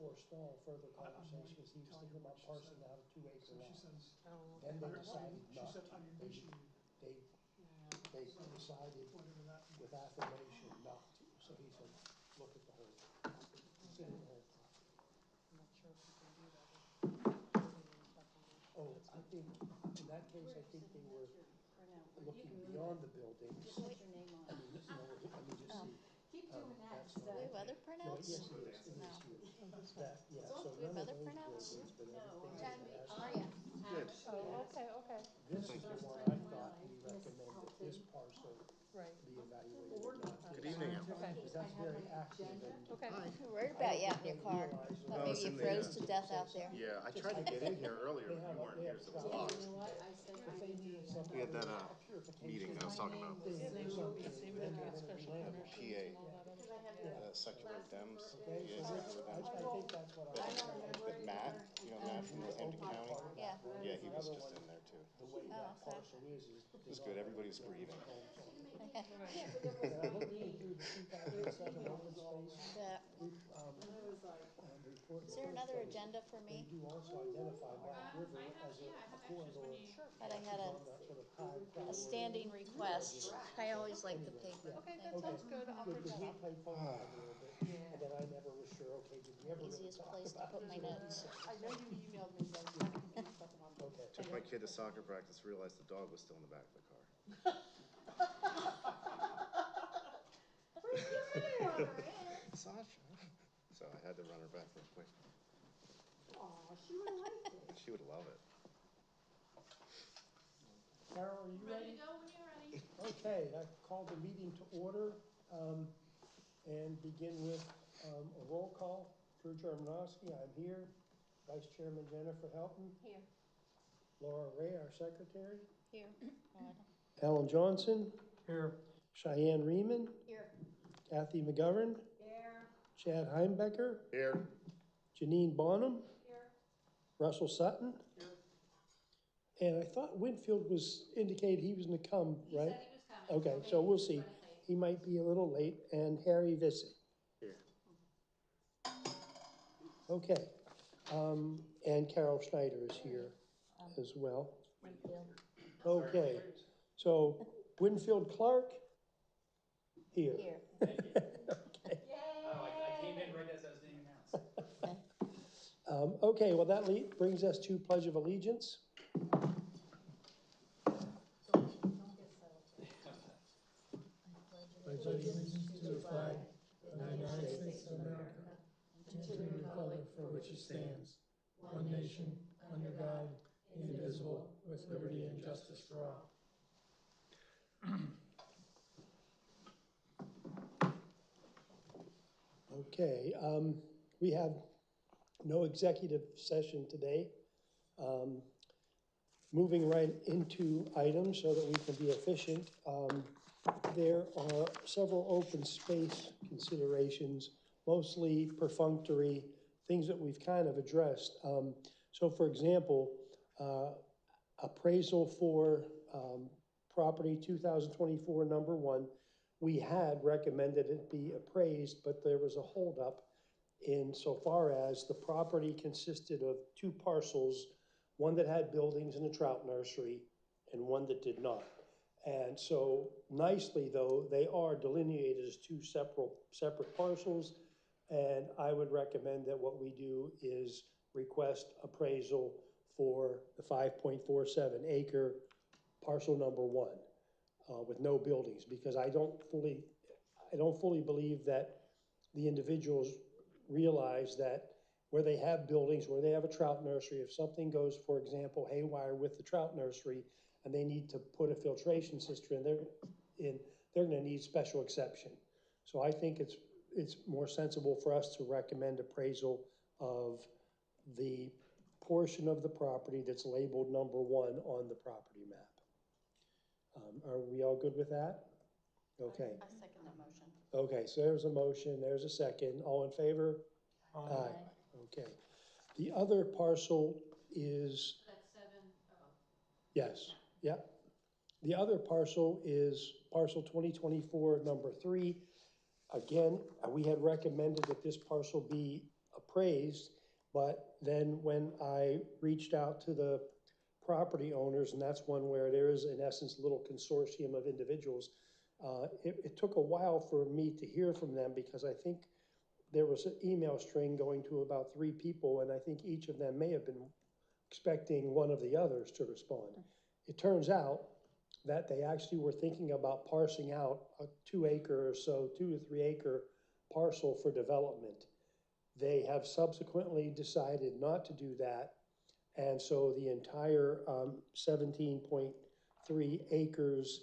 forestall further conversation, because he was thinking about parsing out a 2-acre lot. Oh, Then they okay. decided not to. They decided with affirmation not to. So he said, look at the whole property, consider the whole property. I'm not sure if you can do that. Oh, I think, in that case, I think they were looking beyond the buildings. Just put your name on I it. mean, let me just see. Keep doing that. That's not Do we it. have other No, printouts? yes, it is, it No. is here. That, yeah, so Do we have none of other those printouts? buildings, but No. everything that How has. are you? Good. Oh, okay, okay, This is the one I thought we recommended, this parcel right, be evaluated, not this. Good evening. okay, Because that's very active and. okay. We're worried about you out in your car. Thought Oh, maybe it's you in the, froze to death out there. Yeah, I tried to get in here earlier, but you weren't here, so it was locked. If they need some. We had that, purification meeting that I was talking about. thing Yeah, they or will, something, they would then have they're gonna special be permissions PA. and all that other stuff. Secular Dems. Okay, Yeah, so secular I Dems. think that's what I was. But Matt, you know Matt from Northampton County? Yeah. Yeah, he was just in there too. The way that okay. parcel is. It was good, everybody was breathing. And I'm looking through the 2007 open space. Yeah. Report. Is there another agenda for They me? do also identify Black River as a corridor. But I had On that sort of high a priority. standing request. I always like the paper. Okay, that sounds good, I'll print Because that we out. played phone tag a little bit, and then I never was sure, okay, did we ever really Easiest talk place to about put it? my notes. I know you emailed me, but I was trying to confuse something on the. Okay. Took my kid to soccer practice, realized the dog was still in the back of the car. Sasha. So I had to run her back real quick. Aw, she would have liked it. She would love it. Carol, are you Ready ready? to go when you're ready. Okay, I call the meeting to order, and begin with, a roll call. Drew Germanowski, I'm here. Vice Chairman Jennifer Helton. Here. Laura Ray, our secretary. Here. Alan Johnson. Here. Cheyenne Reeman. Here. Kathy McGovern. There. Chad Heimbecker. Here. Janine Bonham. Here. Russell Sutton. Here. And I thought Winfield was indicated he was gonna come, right? He said he was coming. Okay, so we'll see. He might be a little late. And Harry Vissy. Here. Okay. And Carol Schneider is here as well. Winfield. Okay, so Winfield Clark, here. Here. Okay. Oh, I came in right as I was being announced. Okay, well, that brings us to Pledge of Allegiance. Pledge allegiance to the flag of the United States of America and to the republic for which it stands, one nation, under God, indivisible, with liberty and justice for all. Okay, we have no executive session today. Moving right into items so that we can be efficient. There are several open space considerations, mostly perfunctory, things that we've kind of addressed. So for example, appraisal for property 2024 number 1, we had recommended it be appraised, but there was a holdup in so far as the property consisted of 2 parcels, one that had buildings and a trout nursery, and one that did not. And so nicely though, they are delineated as 2 separate parcels. And I would recommend that what we do is request appraisal for the 5.47 acre parcel number 1 with no buildings, because I don't fully believe that the individuals realize that where they have buildings, where they have a trout nursery, if something goes, for example, haywire with the trout nursery, and they need to put a filtration system in, they're gonna need special exception. So I think it's more sensible for us to recommend appraisal of the portion of the property that's labeled number 1 on the property map. Are we all good with that? Okay. I second that motion. Okay, so there's a motion, there's a second. All in favor? Aye. Okay. The other parcel is, That's 7. yes, yep. The other parcel is parcel 2024, number 3. Again, we had recommended that this parcel be appraised, but then when I reached out to the property owners, and that's one where there is, in essence, a little consortium of individuals, it took a while for me to hear from them, because I think there was an email string going to about 3 people, and I think each of them may have been expecting one of the others to respond. It turns out that they actually were thinking about parsing out a 2 acre or so, 2 to 3 acre parcel for development. They have subsequently decided not to do that, and so the entire 17.3 acres,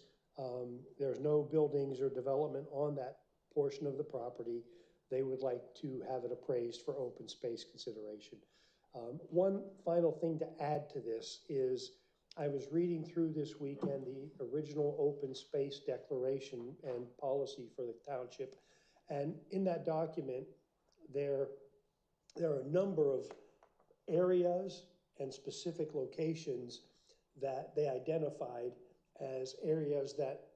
there's no buildings or development on that portion of the property. They would like to have it appraised for open space consideration. One final thing to add to this is, I was reading through this weekend the original open space declaration and policy for the township, and in that document, there are a number of areas and specific locations that they identified as areas that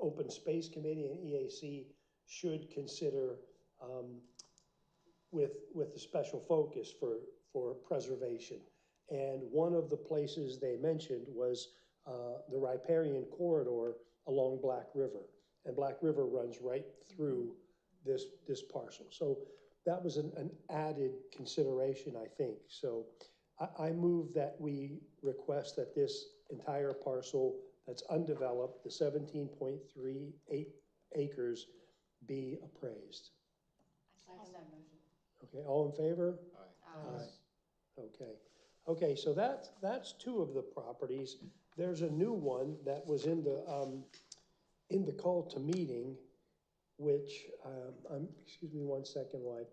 Open Space Committee and EAC should consider with a special focus for preservation. And one of the places they mentioned was the riparian corridor along Black River. And Black River runs right through this parcel. So that was an added consideration, I think. So I move that we request that this entire parcel that's undeveloped, the 17.38 acres, be appraised. I second that motion. Okay, all in favor? Aye. Okay. Okay, so that's 2 of the properties. There's a new one that was in the call to meeting, which, excuse me 1 second while I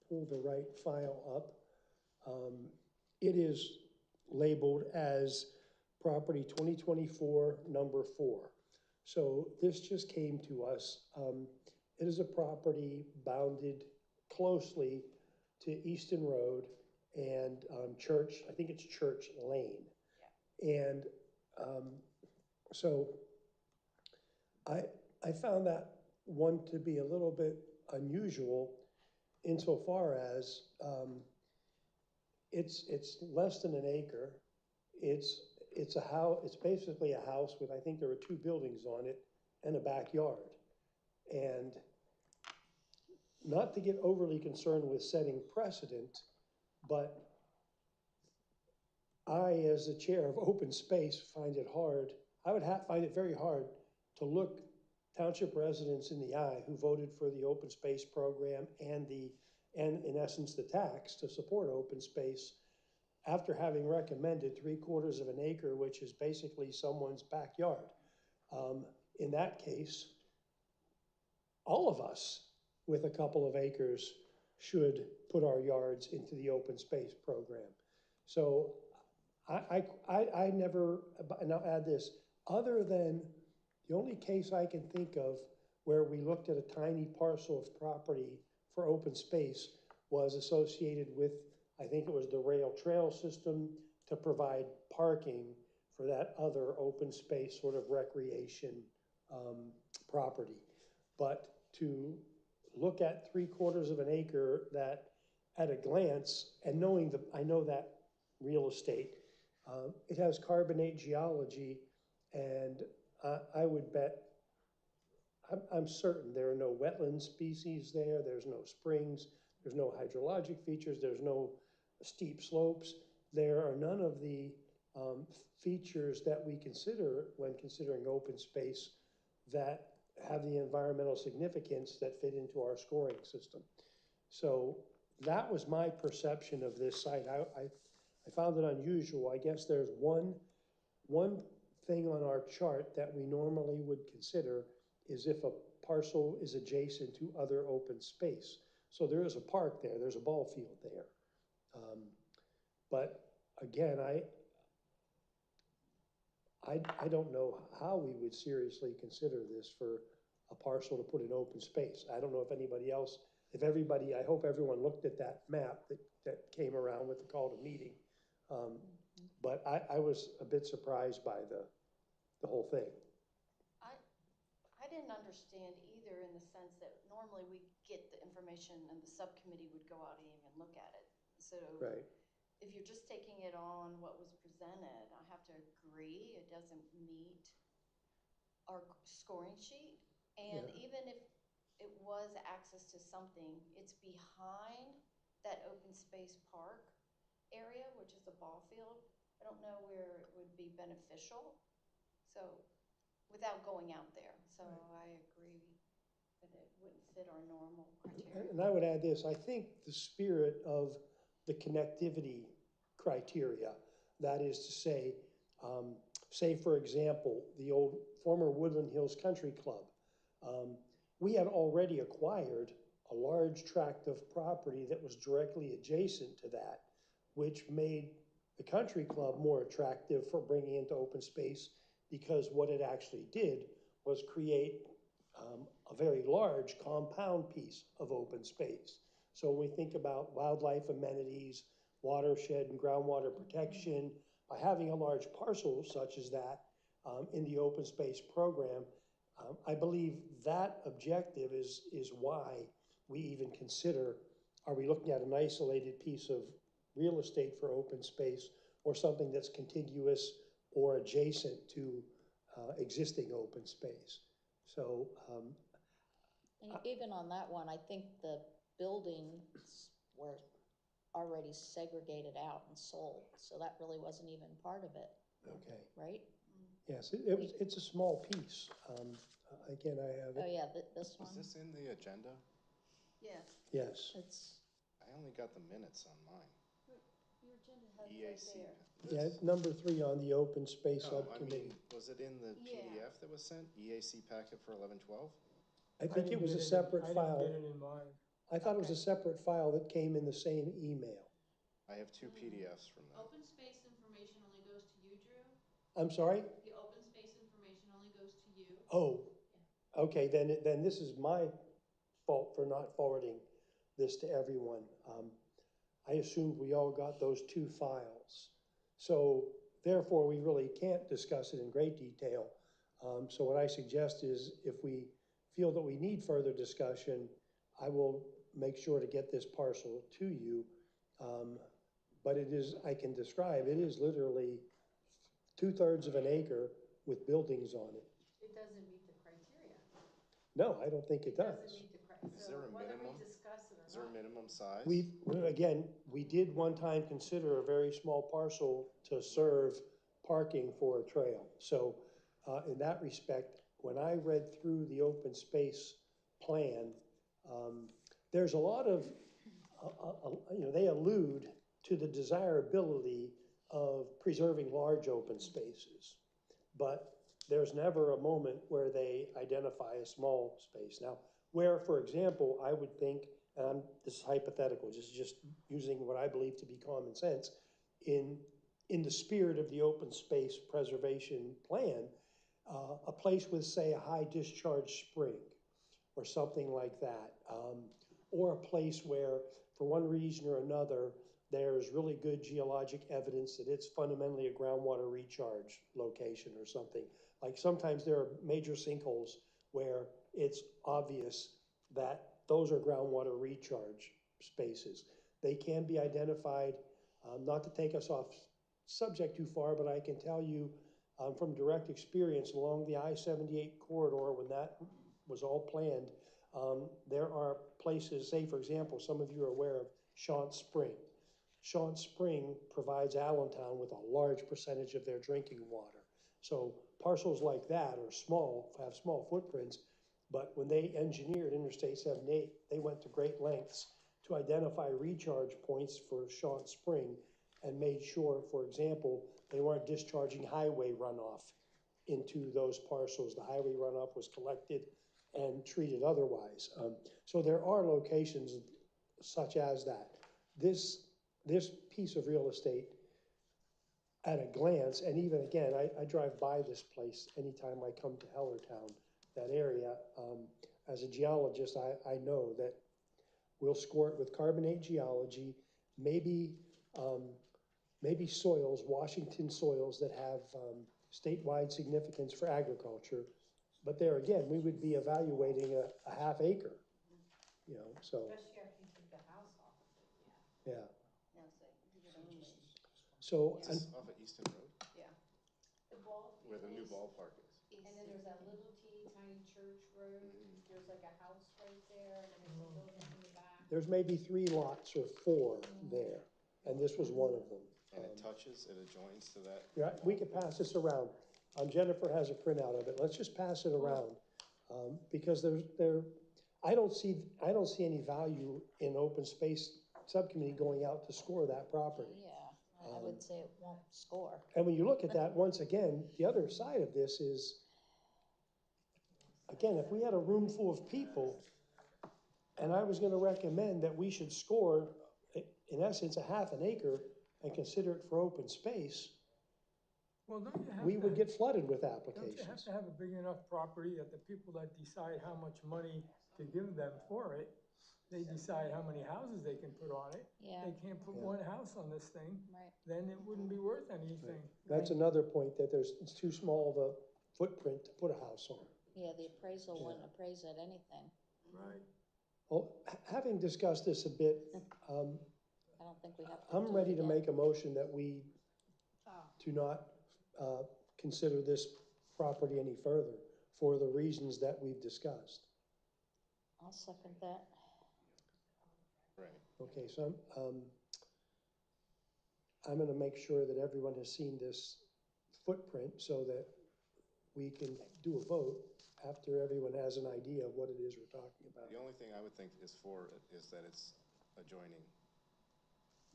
pull the right file up. It is labeled as property 2024 number 4. So this just came to us. It is a property bounded closely to Easton Road and Church, I think it's Church Lane. Yeah. And so I found that one to be a little bit unusual insofar as it's less than an acre. It's a house. It's basically a house with, I think there are 2 buildings on it and a backyard. And not to get overly concerned with setting precedent, but I, as the chair of open space, find it hard. I would find it very hard to look township residents in the eye who voted for the open space program and in essence the tax to support open space, after having recommended 3/4 of an acre, which is basically someone's backyard. In that case, all of us with a couple of acres should put our yards into the open space program. So I never, and I'll add this, other than the only case I can think of where we looked at a tiny parcel of property for open space was associated with, I think it was the rail trail system to provide parking for that other open space sort of recreation property. But to look at 3/4 of an acre that at a glance, and knowing I know that real estate, it has carbonate geology, and I would bet, I'm certain there are no wetland species there, there's no springs, there's no hydrologic features, there's no steep slopes. There are none of the features that we consider when considering open space that have the environmental significance that fit into our scoring system. So that was my perception of this site. I found it unusual. I guess there's one thing on our chart that we normally would consider is if a parcel is adjacent to other open space. So there is a park there, there's a ball field there. But again, I don't know how we would seriously consider this for a parcel to put in open space. I don't know if anybody else, if everybody, I hope everyone looked at that map that came around with the call to meeting. But I was a bit surprised by the whole thing. I didn't understand either, in the sense that normally we get the information and the subcommittee would go out and even look at it. So Right. if you're just taking it on what was presented, I have to agree, it doesn't meet our scoring sheet. And Yeah. even if it was access to something, it's behind that open space park area, which is a ball field. I don't know where it would be beneficial, so, without going out there. So I agree that it wouldn't fit our normal criteria. And I would add this, I think the spirit of the connectivity criteria, that is to say, say for example, the old former Woodland Hills Country Club. We had already acquired a large tract of property that was directly adjacent to that, which made the country club more attractive for bringing into open space, because what it actually did was create a very large compound piece of open space. So when we think about wildlife amenities, watershed and groundwater protection, by having a large parcel such as that in the open space program, I believe that objective is why we even consider, are we looking at an isolated piece of real estate for open space, or something that's contiguous or adjacent to existing open space? So, And even on that one, I think the buildings were already segregated out and sold, so that really wasn't even part of it, okay, right? yes, it's a small piece. Again, I have Oh, it, yeah, this Was one, this in the agenda? Yes, yes. it's, I only got the minutes on mine. your agenda has it right EAC. there. Yeah, this. number 3 on the open space No, I subcommittee. mean, was it in the Yeah. PDF that was sent? EAC packet for 1112? I think it was a separate I file. didn't get it in mine. I thought it was a separate file that came in the same email. I have 2 PDFs from that. Open space information only goes to you, Drew. I'm sorry? The open space information only goes to you. Oh, okay, then this is my fault for not forwarding this to everyone. I assumed we all got those 2 files. So therefore, we really can't discuss it in great detail. So what I suggest is, if we feel that we need further discussion, I will make sure to get this parcel to you. But it is, I can describe, it is literally 2/3 of an acre with buildings on it. It doesn't meet the criteria. No, I don't think it Doesn't does. meet the criteria. Is there a Whether minimum? we discuss it or not. Is there a minimum size? We did one time consider a very small parcel to serve parking for a trail. So in that respect, when I read through the open space plan, there's a lot of, they allude to the desirability of preserving large open spaces. But there's never a moment where they identify a small space. Now, where, for example, I would think, this is hypothetical, just using what I believe to be common sense, in the spirit of the open space preservation plan, a place with, say, a high discharge spring or something like that, or a place where, for one reason or another, there's really good geologic evidence that it's fundamentally a groundwater recharge location or something. Like sometimes there are major sinkholes where it's obvious that those are groundwater recharge spaces. They can be identified, not to take us off subject too far, but I can tell you from direct experience along the I-78 corridor, when that was all planned, there are places, say for example, some of you are aware of Shaunt Spring. Shaunt Spring provides Allentown with a large percentage of their drinking water. So parcels like that are small, have small footprints, but when they engineered Interstate 78, they went to great lengths to identify recharge points for Shaunt Spring and made sure, for example, they weren't discharging highway runoff into those parcels. The highway runoff was collected and treated otherwise. So there are locations such as that. This piece of real estate, at a glance, and even again, I drive by this place anytime I come to Hellertown, that area. As a geologist, I know that we'll score it with carbonate geology, maybe soils, Washington soils that have statewide significance for agriculture. But there again, we would be evaluating a half acre, you know, so, Especially after you took the house off of it, yeah. yeah. No, so you would only, So, Is this off of Easton Road, yeah. The ball field where the new is- ballpark is? And then there's that little teeny tiny church road, there's like a house right there, and then there's a building in the back. there's maybe 3 lots or 4 there, and this was one of them. And it touches, it adjoins to that? Yeah, we could pass this around. Jennifer has a printout of it. Let's just pass it around. Because I don't see any value in open space subcommittee going out to score that property. Yeah, I would say it won't score. And when you look at that, once again, the other side of this is, again, if we had a room full of people, and I was gonna recommend that we should score, in essence, a half an acre and consider it for open space, Well, don't you have we would to, get flooded with don't you have applications. to have a big enough property that the people that decide how much money to give them for it, they decide how many houses they can put on it. Yeah. They can't put Yeah. one house on this thing, Right. then it wouldn't be worth anything. That's another point, that it's too small of a footprint to put a house on. Yeah, the appraisal wouldn't appraise at anything. Right. Well, having discussed this a bit, I don't think we have to. I'm do ready it to again. make a motion that we do not consider this property any further for the reasons that we've discussed. I'll second that. Right. Okay, so I'm gonna make sure that everyone has seen this footprint so that we can do a vote after everyone has an idea of what it is we're talking about. The only thing I would think is for it is that it's adjoining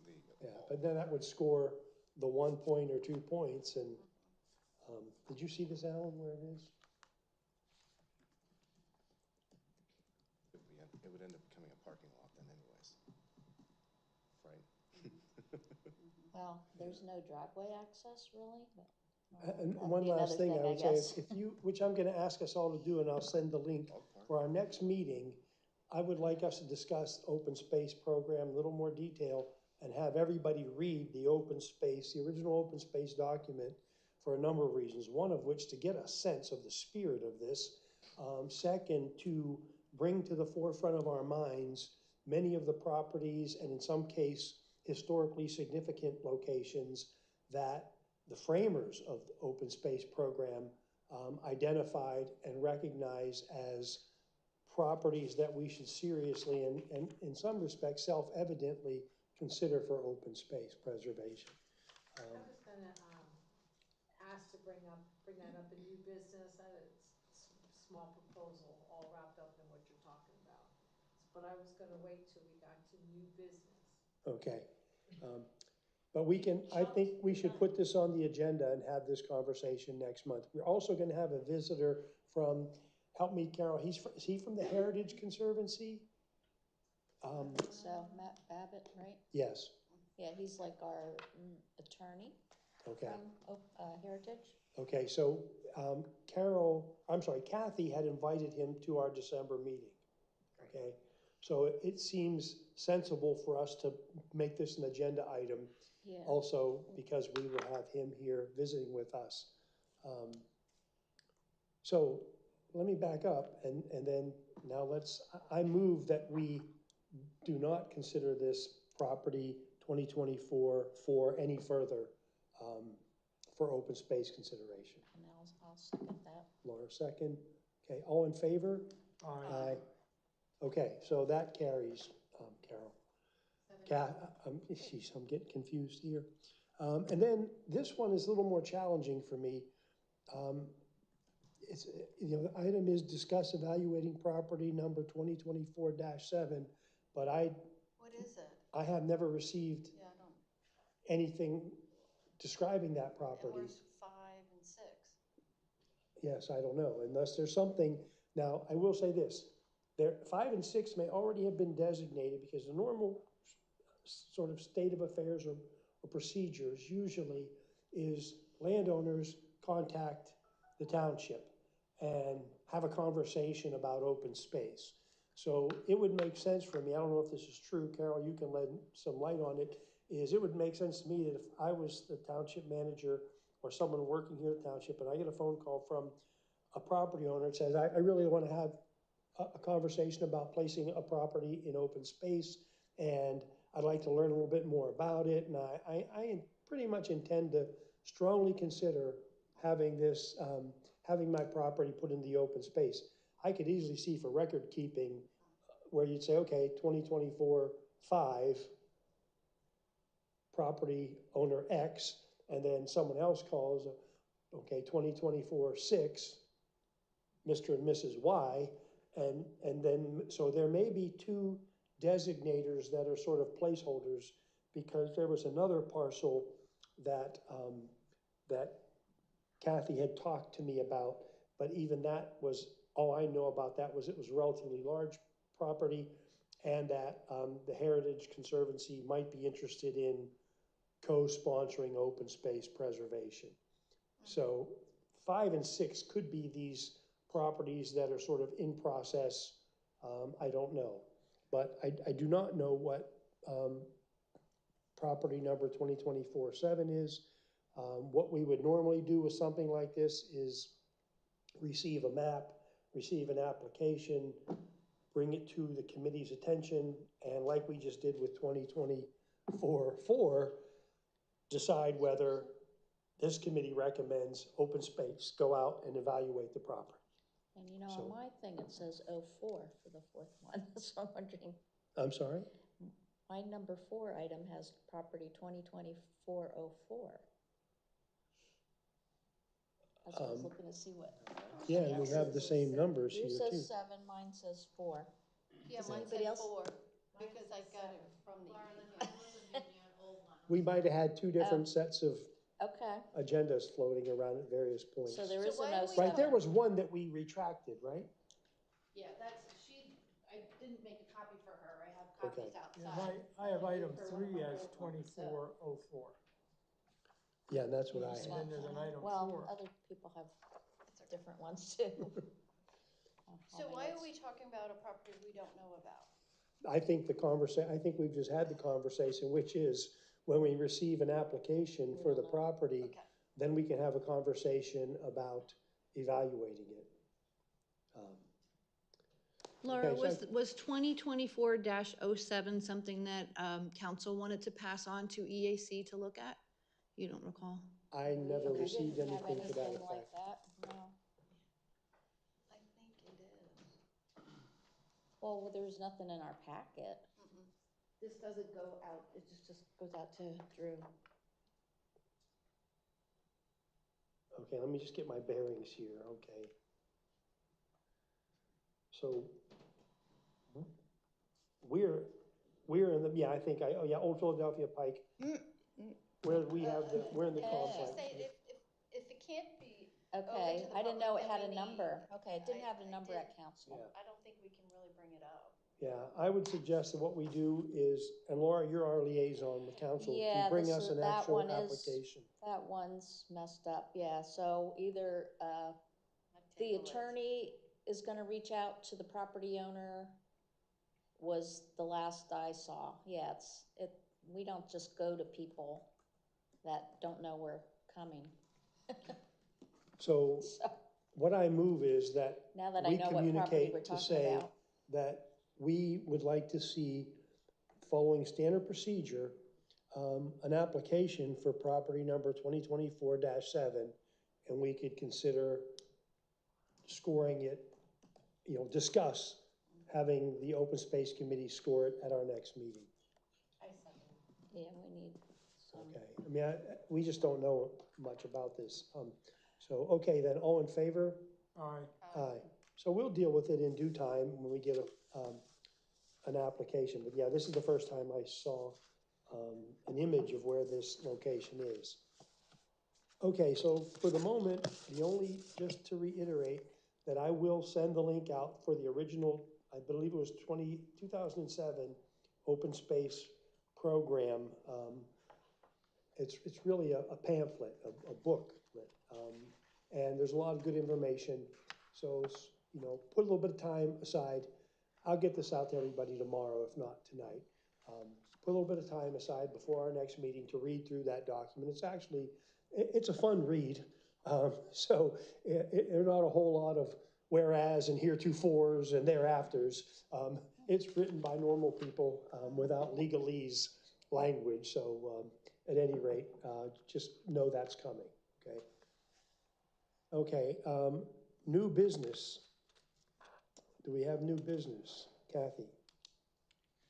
the. Yeah, but then that would score the 1 point or 2 points, and, did you see this, Alan, where it is? It would end up becoming a parking lot then anyways. Right? Well, there's no driveway access really, but. And that'd one be last another thing I would say, guess. if you, which I'm gonna ask us all to do, and I'll send the link, for our next meeting, I would like us to discuss open space program, a little more detail, and have everybody read the open space, the original open space document, for a number of reasons, one of which to get a sense of the spirit of this. Second, to bring to the forefront of our minds many of the properties, and in some case, historically significant locations that the framers of the open space program identified and recognized as properties that we should seriously and in some respects self-evidently consider for open space preservation. I was gonna, ask to bring that up in new business, it's small proposal, all wrapped up in what you're talking about. But I was gonna wait till we got to new business. Okay. But we can, I think we should put this on the agenda and have this conversation next month. We're also gonna have a visitor from, help me, Carol, is he from the Heritage Conservancy? So Matt Babbitt, right? Yes, Yeah, he's like our attorney okay. from Heritage. Okay, so Kathy had invited him to our December meeting, okay? So it seems sensible for us to make this an agenda item Yeah. also, because we will have him here visiting with us. So let me back up and then now I move that we do not consider this property 2024 for any further, for open space consideration. And I'll second that. Laura, second. Okay, all in favor? Aye. Okay, so that carries, Carol. I'm getting confused here. And then this one is a little more challenging for me. It's, the item is discuss evaluating property number 2024-7, but What is it? I have never received Yeah, I don't, anything describing that and property. where's 5 and 6? Yes, I don't know, unless there's something. Now, I will say this, 5 and 6 may already have been designated because the normal sort of state of affairs or procedures usually is landowners contact the township and have a conversation about open space. So it would make sense for me, I don't know if this is true, Carol, you can let some light on it, it would make sense to me that if I was the township manager or someone working here at the township and I get a phone call from a property owner that says, I really want to have a conversation about placing a property in open space, and I'd like to learn a little bit more about it, and I pretty much intend to strongly consider having this, having my property put in the open space. I could easily see for record keeping where you'd say, okay, 2024-5, property owner X, and then someone else calls, okay, 2024-6, Mr. and Mrs. Y, and then, so there may be two designators that are sort of placeholders, because there was another parcel that, that Kathy had talked to me about, but even that was, all I know about that was it was relatively large property, and that the Heritage Conservancy might be interested in co-sponsoring open space preservation. So 5 and 6 could be these properties that are sort of in process. I don't know, but I do not know what property number 2024-7 is. What we would normally do with something like this is receive a map, receive an application, bring it to the committee's attention, and like we just did with 2024-4, decide whether this committee recommends open space, go out and evaluate the property. And you know, So- on my thing, it says 04 for the fourth one, so I'm wondering, I'm sorry? my number 4 item has property 2024-04. That's what I was looking to see what. Yeah, and we have the same numbers here Yours too. says 7, mine says 4. Yeah, Does mine anybody said else? 4, because I got it from the. Laura, then you must have given you an old one. We might have had two different sets of Okay, agendas floating around at various points. so there So is why a are no we 7. Right, there was one that we retracted, right? Yeah, I didn't make a copy for her, I have Okay. copies outside. Yeah, I have item 3 as 2404. Yeah, and that's what I And had. then there's an item Well, 4. other people have different ones too. So why are we talking about a property we don't know about? I think I think we've just had the conversation, which is when we receive an application for the property, Okay. then we can have a conversation about evaluating it. Laura, Okay, so was 2024-07 something that council wanted to pass on to EAC to look at? You don't recall? I never We received didn't have anything to that anything like effect. that, no. I think it is. Well, there's nothing in our packet. This doesn't go out, it just goes out to Drew. Okay, let me just get my bearings here, okay. So we're in the, yeah, I think Old Philadelphia Pike, where we have the, we're in the Okay. complex. Just say if it can't be, Okay, to the I didn't know it public, had then a we need- number. Okay, it didn't I- have a I number did. at council. Yeah. I don't think we can really bring it up. Yeah, I would suggest that what we do is, and Laura, you're our liaison with council, Yeah, to bring this us is- an that actual one is- application. That one's messed up, yeah, so either, I'd the take a look. attorney is gonna reach out to the property owner, was the last I saw. Yeah, we don't just go to people that don't know we're coming. So So, what I move is that now that I we know what property we're communicate to talking say about. that we would like to see, following standard procedure, an application for property number 2024-7, and we could consider scoring it, discuss having the open space committee score it at our next meeting. I second. Yeah, we need some. Okay, I mean, we just don't know much about this. So, okay, then, all in favor? All right, Aye. So we'll deal with it in due time when we get an application. But yeah, this is the first time I saw an image of where this location is. Okay, so for the moment, just to reiterate, that I will send the link out for the original, I believe it was 2007 open space program. It's really a pamphlet, a booklet, and there's a lot of good information. So, put a little bit of time aside. I'll get this out to everybody tomorrow, if not tonight. Put a little bit of time aside before our next meeting to read through that document. It's a fun read. So there are not a whole lot of whereas and heretofores and thereafters. It's written by normal people without legalese language, so at any rate, just know that's coming, okay? Okay, new business. Do we have new business? Kathy,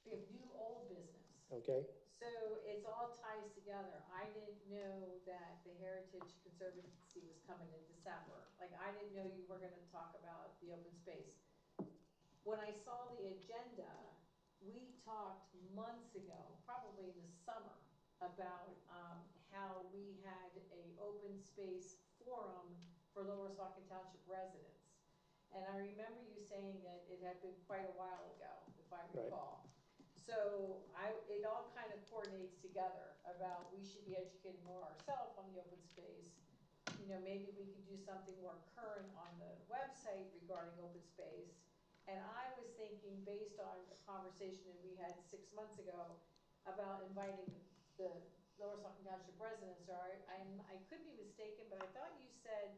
We have new old business. okay? So it's all ties together. I didn't know that the Heritage Conservancy was coming in December. Like, I didn't know you were gonna talk about the open space. When I saw the agenda, we talked months ago, probably in the summer, about, how we had a open space forum for Lower Saucon Township residents. And I remember you saying that it had been quite a while ago, if I Right. recall. So it all kind of coordinates together about we should be educating more ourselves on the open space. You know, maybe we could do something more current on the website regarding open space. And I was thinking, based on a conversation that we had 6 months ago, about inviting the Lower Saucon Township residents, or I could be mistaken, but I thought you said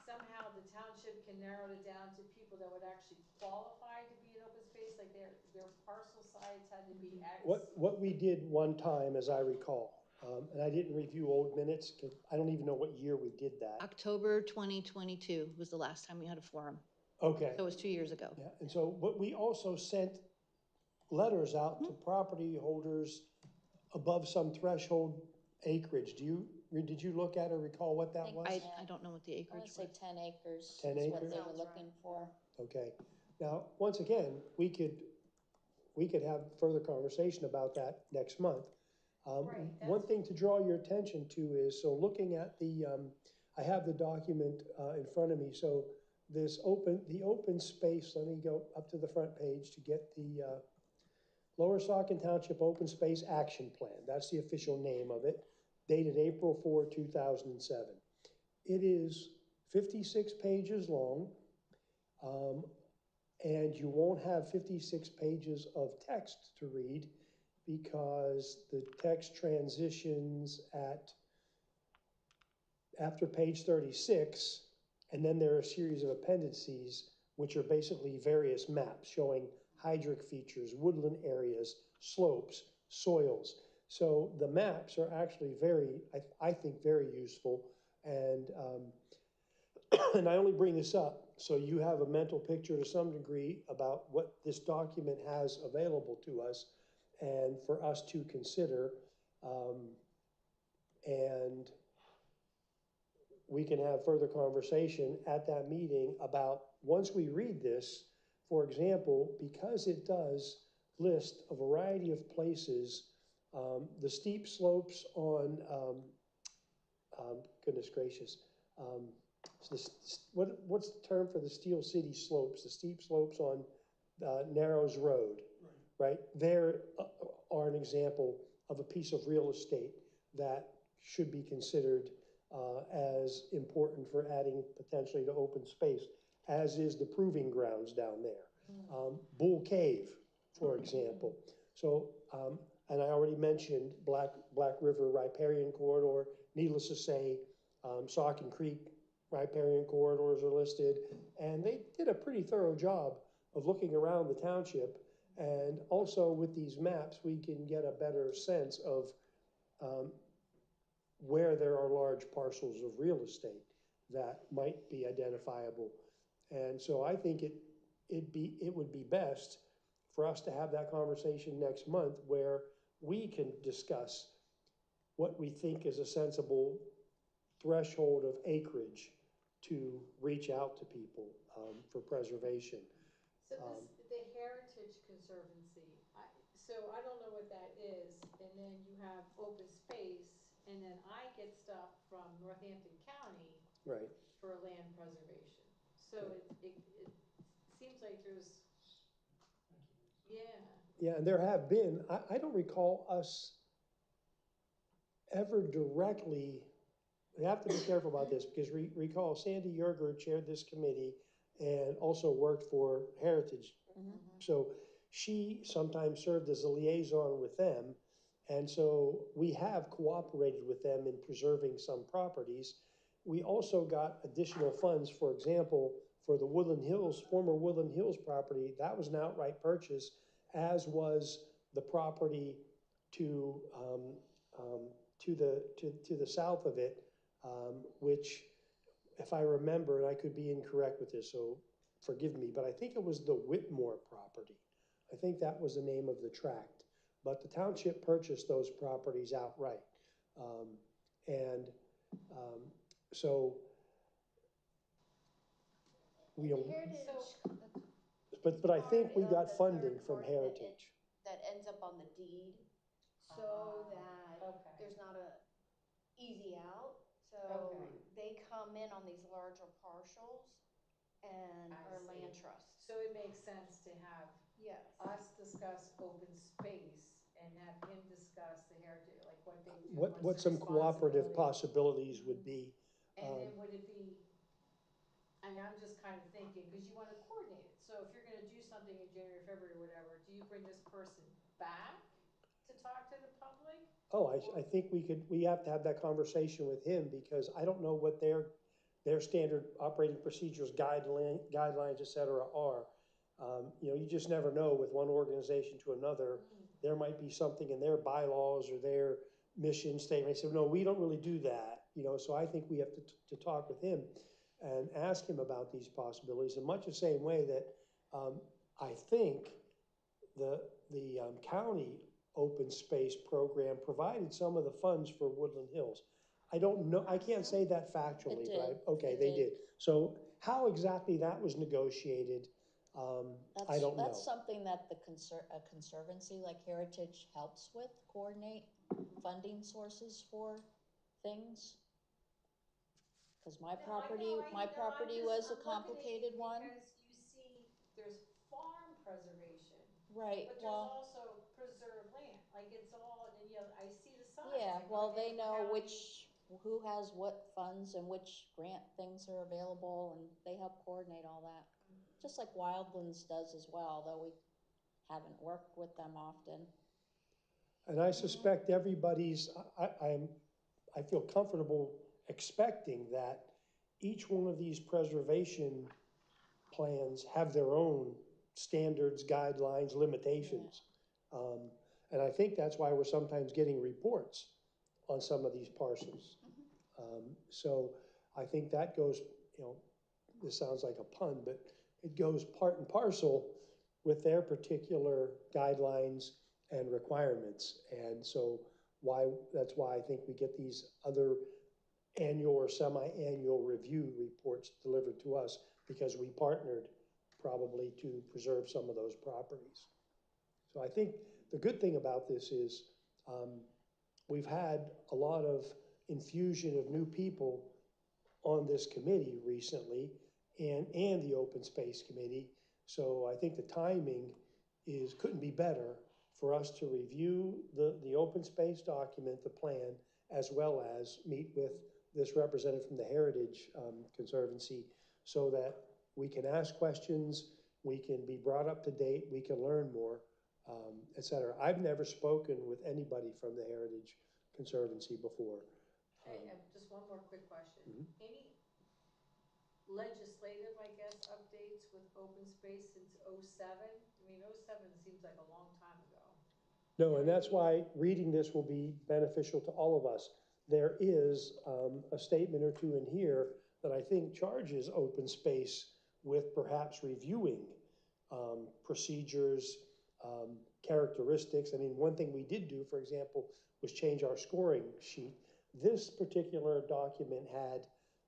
somehow the township can narrow it down to people that would actually qualify to be in open space, like their parcel size had to be X. What we did one time, as I recall, and I didn't review old minutes, 'cause I don't even know what year we did that. October 2022 was the last time we had a forum. Okay. So it was 2 years ago. Yeah, and so, but we also sent letters out to property holders above some threshold acreage. Did you look at or recall what that Think was? I don't know what the I acreage wanna say was. 10 acres 10 is what acres? they were Sounds looking for. Okay. Now, once again, we could have further conversation about that next month. Right, One that's- thing to draw your attention to is, so looking at I have the document in front of me, so the open space, let me go up to the front page to get the Lower Saucon Township Open Space Action Plan. That's the official name of it, dated April 4, 2007. It is 56 pages long, and you won't have 56 pages of text to read because the text transitions after page 36, and then there are a series of appendices, which are basically various maps showing hydric features, woodland areas, slopes, soils. So the maps are actually I think, very useful. And, and I only bring this up so you have a mental picture to some degree about what this document has available to us and for us to consider. And we can have further conversation at that meeting about, once we read this, for example, because it does list a variety of places, the steep slopes on, goodness gracious, what's the term for the Steel City slopes? The steep slopes on Narrows Road, right? There are an example of a piece of real estate that should be considered as important for adding potentially to open space, as is the proving grounds down there. Bull Cave, for example. So, and I already mentioned Black River Riparian Corridor. Needless to say, Saucon Creek riparian corridors are listed, and they did a pretty thorough job of looking around the township. And also with these maps, we can get a better sense of where there are large parcels of real estate that might be identifiable. And so I think it would be best for us to have that conversation next month where we can discuss what we think is a sensible threshold of acreage to reach out to people for preservation. So the Heritage Conservancy, so I don't know what that is, and then you have open space, and then I get stuff from Northampton County Right. for land preservation. So it seems like there's, yeah. Yeah, and there have been, I don't recall us ever directly, we have to be careful about this because recall Sandy Yerger chaired this committee and also worked for Heritage. So she sometimes served as a liaison with them. And so we have cooperated with them in preserving some properties. We also got additional funds, for example, for the Woodland Hills, former Woodland Hills property, that was an outright purchase, as was the property to, to the south of it, which, if I remember, and I could be incorrect with this, so forgive me, but I think it was the Whitmore property. I think that was the name of the tract. But the township purchased those properties outright. So we don't, but I think we got funding from Heritage. That ends up on the deed, so that Okay. there's not a easy out. So Okay. they come in on these larger parcels and I are see. land trusts. So it makes sense to have Yes. us discuss open space and have him discuss the heritage, like what they do. What what's the some cooperative responsibility. possibilities would be. And then would it be, and I'm just kind of thinking, because you want to coordinate it. So if you're going to do something in January, February, whatever, do you bring this person back to talk to the public? Oh, I think we have to have that conversation with him, because I don't know what their standard operating procedures, guidelines, et cetera, are. You know, you just never know with one organization to another. There might be something in their bylaws or their mission statement. They say, no, we don't really do that. You know, so I think we have to talk with him and ask him about these possibilities in much the same way that I think the county open space program provided some of the funds for Woodland Hills. I don't know, I can't say that factually, It but did. okay, It they did. did. So how exactly that was negotiated, I don't know. That's something that the a conservancy like Heritage helps with, coordinate funding sources for things. Because my property was a complicated one. Because you see, there's farm preservation, Right, but there's well, also preserved land, like it's all, and you know, I see the signs. yeah, like, well, are they know county- who has what funds and which grant things are available, and they help coordinate all that. Just like Wildlands does as well, though we haven't worked with them often. And I suspect everybody's, I feel comfortable expecting that each one of these preservation plans have their own standards, guidelines, limitations. And I think that's why we're sometimes getting reports on some of these parcels. So I think that goes, you know, this sounds like a pun, but it goes part and parcel with their particular guidelines and requirements. And so that's why I think we get these other annual or semi-annual review reports delivered to us, because we partnered probably to preserve some of those properties. So I think the good thing about this is we've had a lot of infusion of new people on this committee recently, and the Open Space Committee. So I think the timing couldn't be better for us to review the open space document, the plan, as well as meet with this representative from the Heritage Conservancy, so that we can ask questions, we can be brought up to date, we can learn more, et cetera. I've never spoken with anybody from the Heritage Conservancy before. Hey, just one more quick question. Any legislative, I guess, updates with open space since '07? I mean, '07 seems like a long time ago. No, and that's why reading this will be beneficial to all of us. There is a statement or two in here that I think charges open space with perhaps reviewing procedures, characteristics. I mean, one thing we did do, for example, was change our scoring sheet. This particular document had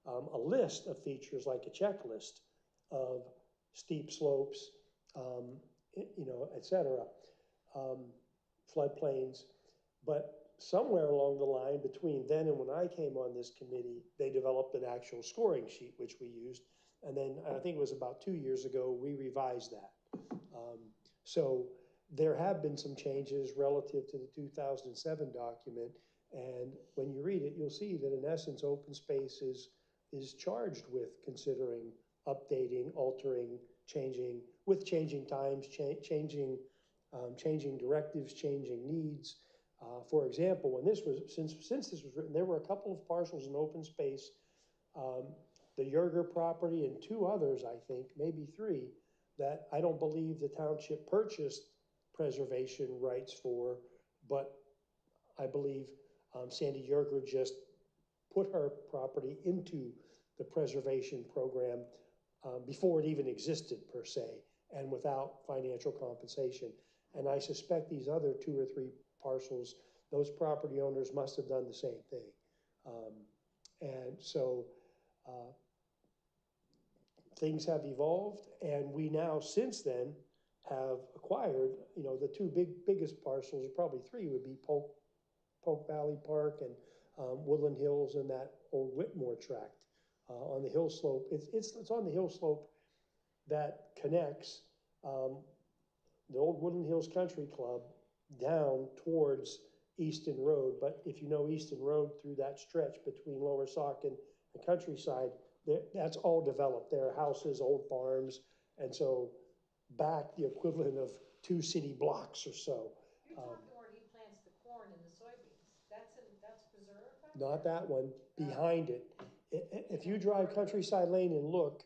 a list of features, like a checklist of steep slopes, you know, et cetera, floodplains. But somewhere along the line between then and when I came on this committee, they developed an actual scoring sheet, which we used. And then I think it was about 2 years ago, we revised that. So there have been some changes relative to the 2007 document. And when you read it, you'll see that in essence, open space is charged with considering, updating, altering, changing, with changing times, changing directives, changing needs. For example, when this was, since this was written, there were a couple of parcels in open space the Yerger property and two others, I think, maybe three, that I don't believe the township purchased preservation rights for, but I believe Sandy Yerger just put her property into the preservation program before it even existed per se, and without financial compensation. And I suspect these other two or three parcels, those property owners must have done the same thing. And so things have evolved, and we now, since then, have acquired, you know, the two biggest parcels, or probably three, would be Polk Valley Park and Woodland Hills and that old Whitmore tract on the hill slope. It's on the hill slope that connects the old Woodland Hills Country Club down towards Easton Road. But if you know Easton Road through that stretch between Lower Saucon and Countryside, that's all developed. There are houses, old farms, and so back the equivalent of 2 city blocks or so. You're talking where he plants the corn and the soybeans. That's preserved back Not there? that one, behind it. If you drive Countryside Lane and look,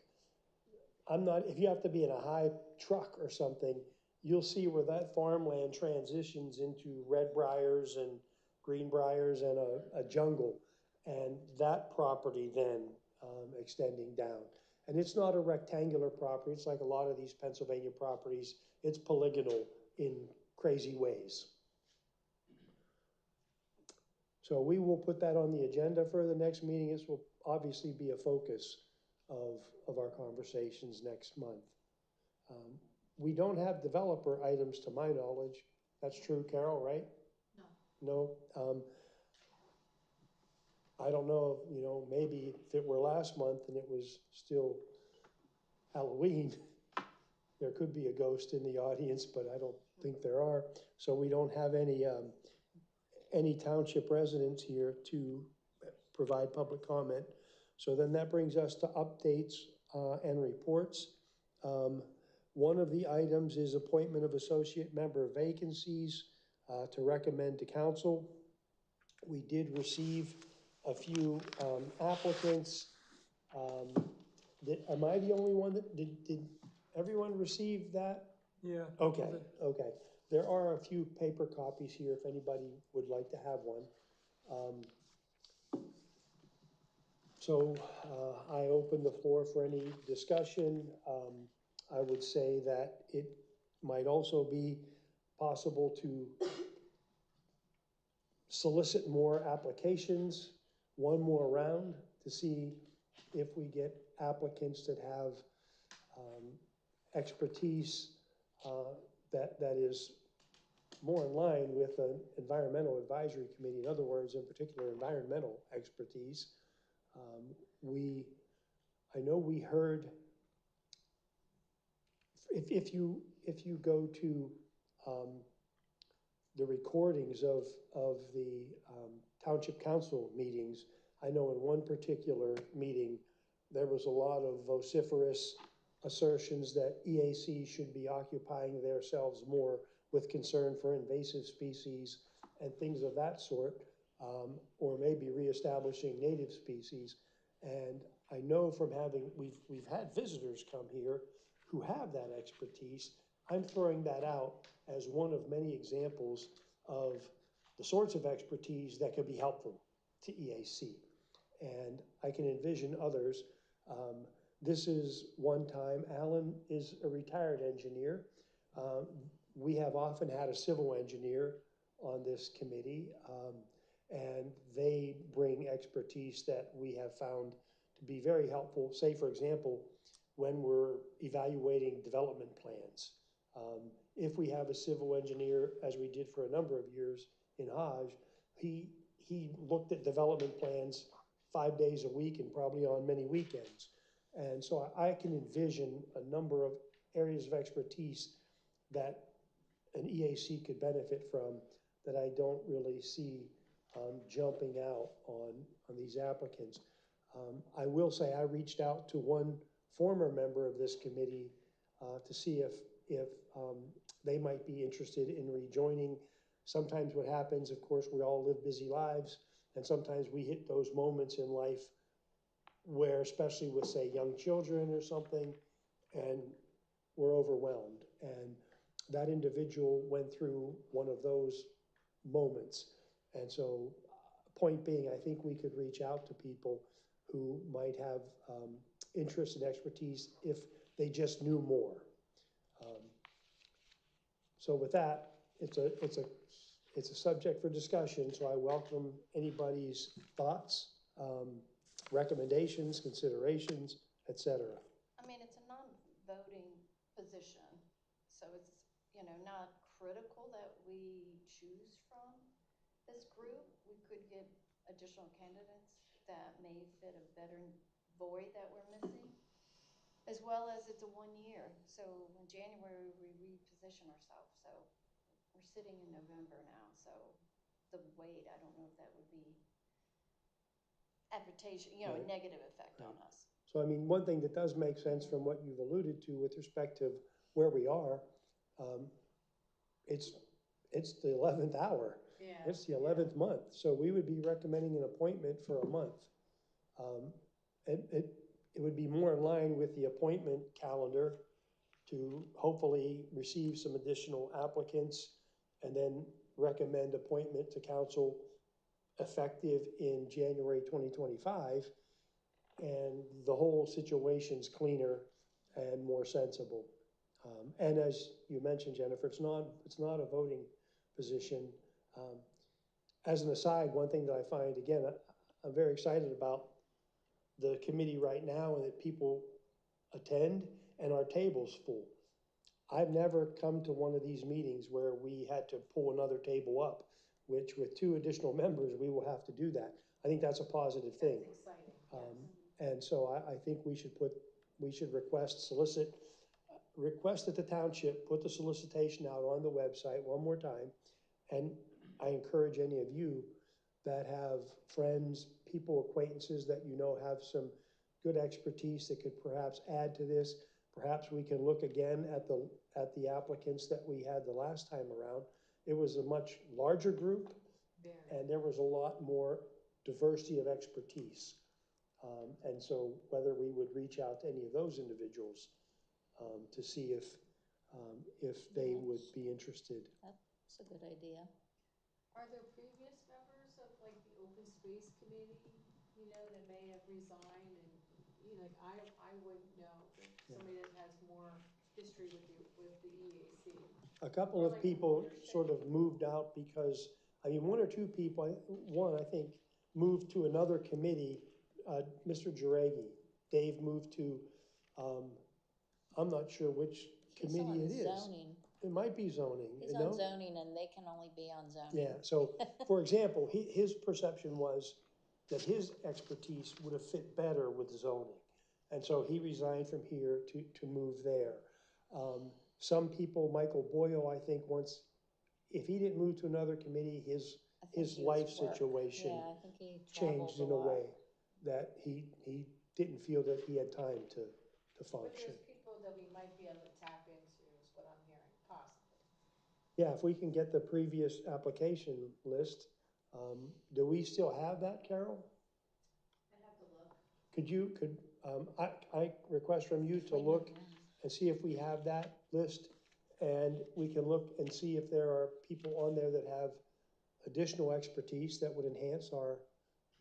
if you have to be in a high truck or something, you'll see where that farmland transitions into red briars and green briars and a jungle. And that property then extending down. And it's not a rectangular property. It's like a lot of these Pennsylvania properties. It's polygonal in crazy ways. So we will put that on the agenda for the next meeting. This will obviously be a focus of our conversations next month. We don't have developer items to my knowledge. That's true, Carol, right? No. No? I don't know, you know, maybe if it were last month and it was still Halloween, there could be a ghost in the audience, but I don't think there are. So we don't have any township residents here to provide public comment. So then that brings us to updates and reports. One of the items is appointment of associate member vacancies to recommend to council. We did receive a few applicants. Am I the only one that, did everyone receive that? Yeah. Okay, okay. There are a few paper copies here if anybody would like to have one. So I open the floor for any discussion. I would say that it might also be possible to solicit more applications, one more round, to see if we get applicants that have expertise that is more in line with an environmental advisory committee. In other words, in particular, environmental expertise. I know we heard, if you go to the recordings of the township council meetings, I know in one particular meeting, there was a lot of vociferous assertions that EAC should be occupying themselves more with concern for invasive species and things of that sort, or maybe reestablishing native species. And I know from we've had visitors come here who have that expertise. I'm throwing that out as one of many examples of the sorts of expertise that could be helpful to EAC. And I can envision others. This is one time. Alan is a retired engineer. We have often had a civil engineer on this committee, and they bring expertise that we have found to be very helpful. Say, for example, when we're evaluating development plans. If we have a civil engineer, as we did for a number of years in Hodge, he looked at development plans 5 days a week and probably on many weekends. And so I can envision a number of areas of expertise that an EAC could benefit from that I don't really see jumping out on these applicants. I will say I reached out to one former member of this committee to see if they might be interested in rejoining. Sometimes what happens, of course, we all live busy lives, and sometimes we hit those moments in life where especially with, say, young children or something, and we're overwhelmed. And that individual went through one of those moments. And so, point being, I think we could reach out to people who might have interest and expertise if they just knew more. So with that, it's a subject for discussion, so I welcome anybody's thoughts, recommendations, considerations, et cetera. I mean, it's a non-voting position, so it's, you know, not critical that we choose from this group. We could get additional candidates that may fit a better void that we're missing, as well as it's a 1 year. So in January, we reposition ourselves. So we're sitting in November now. So the wait, I don't know if that would be advantageous, you know, a negative effect on us. So, I mean, one thing that does make sense from what you've alluded to with respect to where we are, it's the 11th hour. Yeah. It's the 11th month. So we would be recommending an appointment for a month. It would be more in line with the appointment calendar to hopefully receive some additional applicants and then recommend appointment to council effective in January 2025. And the whole situation's cleaner and more sensible. And as you mentioned, Jennifer, it's not a voting position. As an aside, one thing that I find, again, I'm very excited about the committee right now and that people attend and our table's full. I've never come to one of these meetings where we had to pull another table up, which with 2 additional members, we will have to do that. I think that's a positive thing. That's exciting, yes. And so I think we should request that the township put the solicitation out on the website one more time. And I encourage any of you that have friends, people, acquaintances that you know have some good expertise that could perhaps add to this. Perhaps we can look again at the applicants that we had the last time around. It was a much larger group, and there was a lot more diversity of expertise. And so whether we would reach out to any of those individuals to see if they would be interested. That's a good idea. Are there previous members of like the open space committee, you know, that may have resigned and, you know, like I wouldn't know, but somebody that has more history with the EAC? A couple of people sort of moved out because, I mean, 1 or 2 people, one I think, moved to another committee, Mr. Jaregi. Dave moved to, I'm not sure which committee it is. Zoning. It might be zoning. He's on zoning and they can only be on zoning. Yeah, so for example, his perception was that his expertise would have fit better with zoning. And so he resigned from here to move there. Some people, Michael Boyle, I think once, if he didn't move to another committee, his life situation I think he changed in a way that he didn't feel that he had time to But function. there's people that we might be able to tap into is what I'm hearing, possibly. Yeah, if we can get the previous application list, do we still have that, Carol? I'd have to look. I request from you to look and see if we have that list, and we can look and see if there are people on there that have additional expertise that would enhance our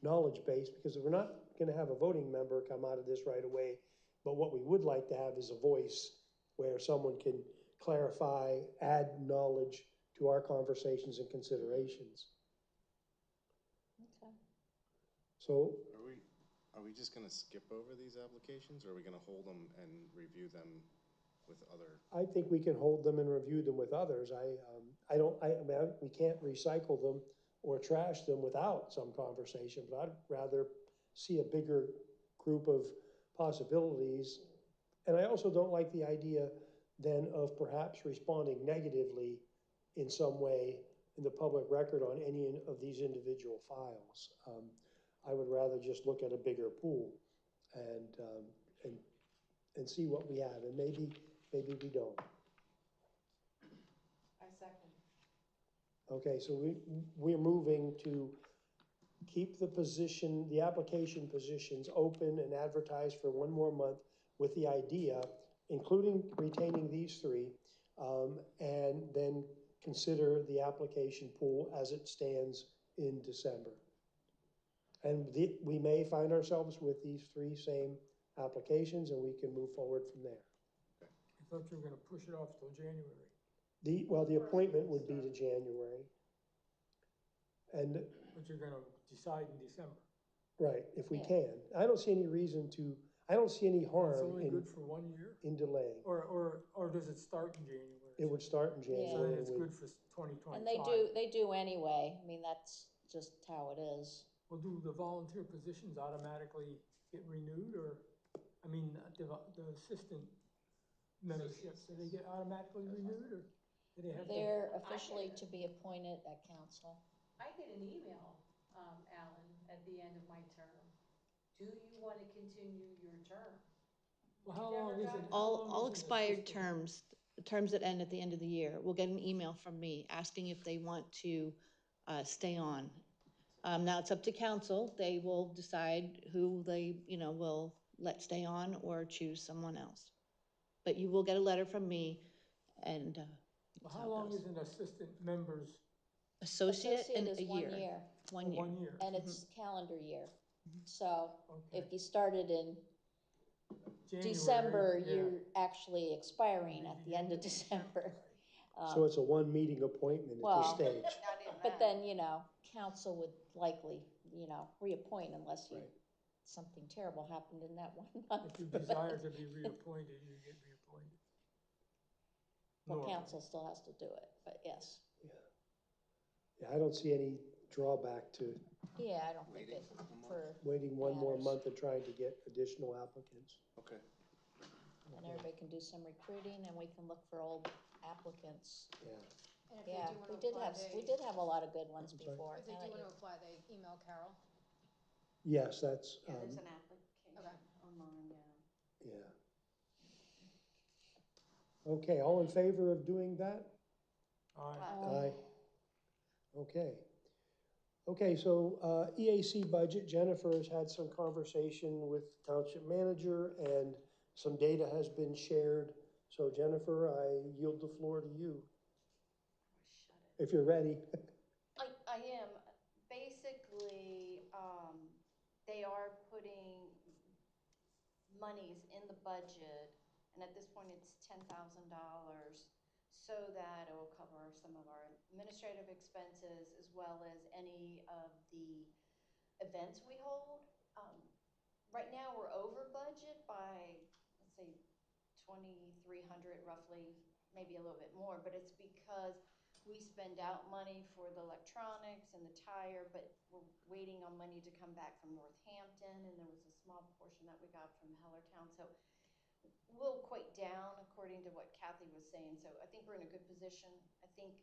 knowledge base, because we're not gonna have a voting member come out of this right away, but what we would like to have is a voice where someone can clarify, add knowledge to our conversations and considerations. Okay. So, Are we just gonna skip over these applications, or are we gonna hold them and review them with other? I think we can hold them and review them with others. I mean, we can't recycle them or trash them without some conversation, but I'd rather see a bigger group of possibilities. And I also don't like the idea then of perhaps responding negatively in some way in the public record on any of these individual files. I would rather just look at a bigger pool and see what we have, and maybe we don't. I second. Okay, so we're moving to keep the application positions open and advertised for one more month with the idea, including retaining these three, and then consider the application pool as it stands in December. And we may find ourselves with these three same applications, and we can move forward from there. I thought you were gonna push it off till January. The appointment would be to January. And, But you're gonna decide in December. right, if we Yeah. can. I don't see any reason to, I don't see any It's harm only in, good for 1 year? in delaying. Or does it start in January? It would start in So then January. it's with- good for 2025. And they do anyway, I mean, that's just how it is. Well, do the volunteer positions automatically get renewed, or, I mean, the assistant memberships, do they get automatically renewed, or do they have to? They're officially to be appointed at council. I get an email, Alan, at the end of my term. Do you want to continue your term? Well, how long is it? All expired terms that end at the end of the year, will get an email from me asking if they want to stay on. Now, it's up to council. They will decide who they, will let stay on or choose someone else. But you will get a letter from me and Well, how long is an assistant member's? associate in is a 1 year. year, 1 year. 1 year? and it's calendar year. So Okay. if you started in January, December, yeah. you're actually expiring at the end of December. So it's a one-meeting appointment at well, this stage. Not even But that. then, council would likely, reappoint unless Right. something terrible happened in that 1 month. If you desire to be reappointed, you get reappointed. Well, Normally. council still has to do it, but yes. Yeah, I don't see any drawback to Yeah, I don't think Waiting it, for a month. for, waiting one more Matters. month and trying to get additional applicants. Okay. and everybody can do some recruiting and we can look for old applicants. Yeah. And if they Yeah, do wanna we did apply, have, they- we did have a lot of good ones I'm sorry? before. If they now do that wanna you- apply, they email Carol. Yes, that's, Yeah, there's an application Okay. online, yeah. yeah. Okay, all in favor of doing that? Aye. Okay. Okay, so EAC budget, Jennifer has had some conversation with township manager and some data has been shared. So Jennifer, I yield the floor to you, Shut it. if you're ready. I am. Basically, they are putting monies in the budget, and at this point it's $10,000, so that it will cover some of our administrative expenses as well as any of the events we hold. Right now, we're over budget by, let's say, 2,300 roughly, maybe a little bit more, but it's because we spend out money for the electronics and the tire, but we're waiting on money to come back from Northampton, and there was a small portion that we got from Hellertown, so we'll equate down according to what Kathy was saying, so I think we're in a good position. I think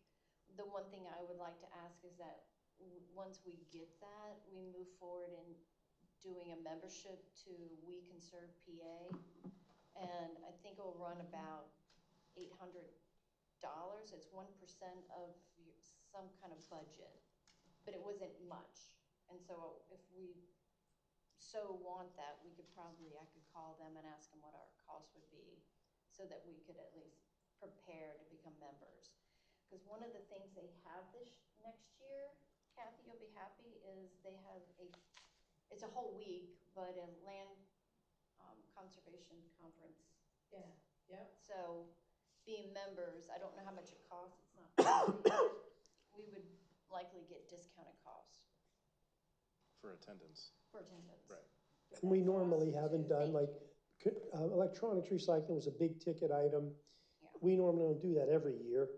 the one thing I would like to ask is that once we get that, we move forward in doing a membership to We Can Serve PA, and I think it will run about $800. It's 1% of some kind of budget, but it wasn't much. And so if we so want that, I could call them and ask them what our cost would be so that we could at least prepare to become members. Because one of the things they have this next year, Kathy, you'll be happy, is they have it's a whole week, but a land conservation conference. Yeah, yep. So being members, I don't know how much it costs, it's not, we would likely get discounted costs For attendance. for attendance. Right. And we normally haven't done, like, electronics recycling was a big ticket item. Yeah. We normally don't do that every year.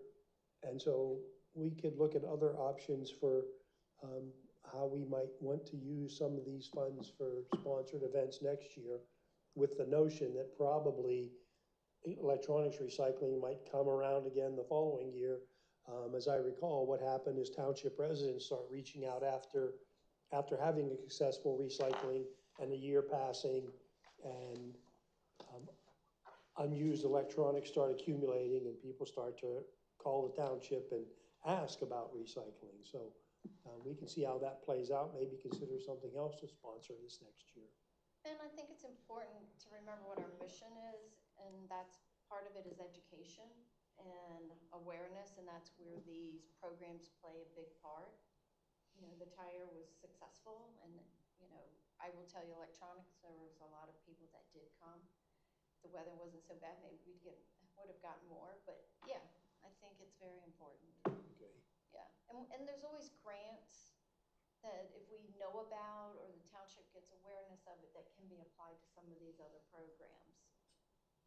And so we could look at other options for how we might want to use some of these funds for sponsored events next year, with the notion that probably electronics recycling might come around again the following year. As I recall, what happened is township residents start reaching out after having a successful recycling and a year passing, and unused electronics start accumulating, and people start to call the township and ask about recycling. So we can see how that plays out, maybe consider something else to sponsor this next year. And I think it's important to remember what our mission is, and that's, part of it is education and awareness, and that's where these programs play a big part. You know, the tire was successful, and, you know, I will tell you, electronics, there was a lot of people that did come. The weather wasn't so bad, maybe would have gotten more, but yeah, I think it's very important. Okay. Yeah, and there's always grants that if we know about, or the township gets awareness of it, that can be applied to some of these other programs.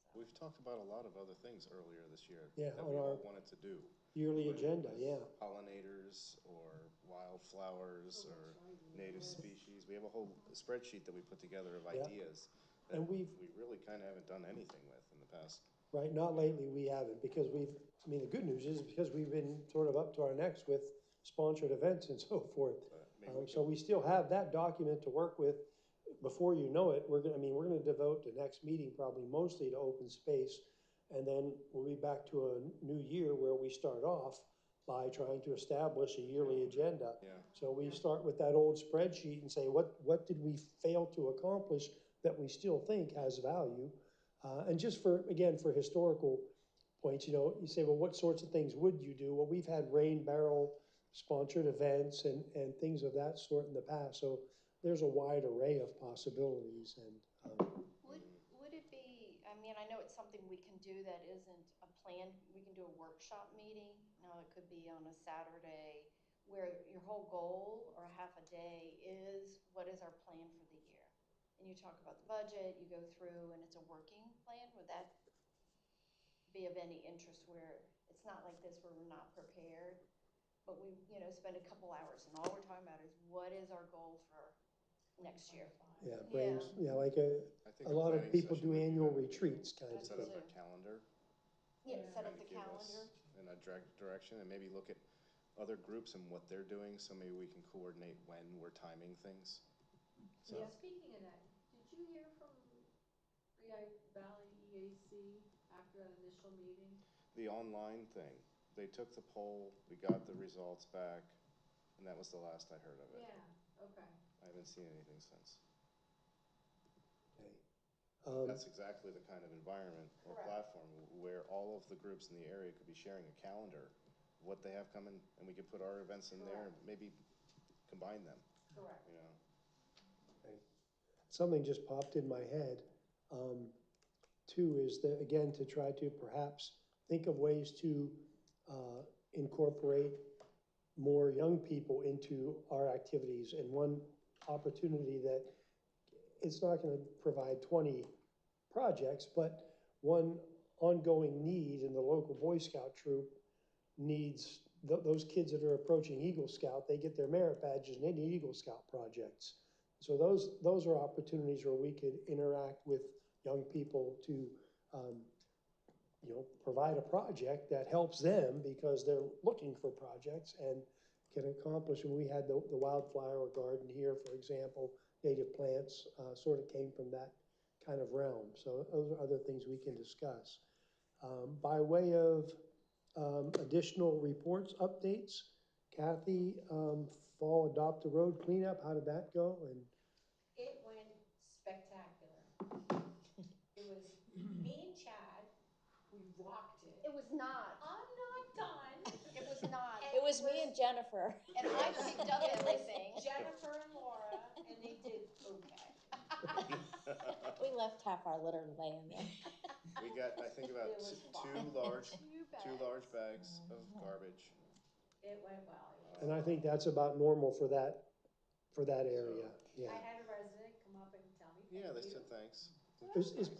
So, We've talked about a lot of other things earlier this year Yeah, that on we all our wanted to do. yearly Whether it agenda, was yeah. Pollinators or wildflowers Oh, or that's right. native Yes. species. We have a whole spreadsheet that we put together of Yeah. ideas that And we really kind of haven't done anything with in the past. Right, not lately, we haven't, because I mean, the good news is because we've been sort of up to our necks with sponsored events and so forth. But maybe we So we still have that document to work with. Before you know it, we're gonna devote the next meeting probably mostly to open space. And then we'll be back to a new year where we start off by trying to establish a yearly agenda. Yeah. So we start with that old spreadsheet and say, what did we fail to accomplish that we still think has value? And just again, for historical points, you say, well, what sorts of things would you do? Well, we've had rain barrel sponsored events and things of that sort in the past. So there's a wide array of possibilities. And would it be, I mean, I know it's something we can do that isn't a plan, we can do a workshop meeting. Now, it could be on a Saturday where your whole goal or half a day is, what is our plan for the year? And you talk about the budget, you go through, and it's a working plan. Would that be of any interest, where it's not like this where we're not prepared, but we, spend a couple hours and all we're talking about is what is our goal for next year? yeah, like I think a lot of planning people session do would be annual better. retreats kind of Set up thing. a calendar. Yeah, set up and the give calendar. us in a direction, and maybe look at other groups and what they're doing, so maybe we can coordinate when we're timing things. So, Yeah, speaking of that, did you hear from Lehigh Valley EAC after that initial meeting? the online thing, they took the poll, we got the results back, and that was the last I heard of it. Yeah, okay. I haven't seen anything since. Okay. That's exactly the kind of environment or Correct. platform where all of the groups in the area could be sharing a calendar, what they have coming, and we could put our events in there and maybe combine them, Correct. you know? Something just popped in my head. Two is that, again, to try to perhaps think of ways to incorporate more young people into our activities. And one opportunity that it's not going to provide 20 projects, but one ongoing need in the local Boy Scout troop needs those kids that are approaching Eagle Scout, they get their merit badges and they need Eagle Scout projects. So those are opportunities where we could interact with young people to, provide a project that helps them because they're looking for projects and can accomplish. And we had the wildflower garden here, for example, native plants sort of came from that kind of realm. So those are other things we can discuss. By way of additional reports, updates, Kathy, fall adopt a road cleanup, how did that go? And It went spectacular. It was me and Chad, we rocked it. It was not. I'm not done. It was not. It was me and Jennifer. And I picked up everything. Jennifer and Laura, and they did okay. We left half our litter laying there. We got, I think, about It was two fun. large bags of garbage. It went well. And I think that's about normal for that area, yeah. I had a resident come up and tell me Yeah, they thank you. said thanks.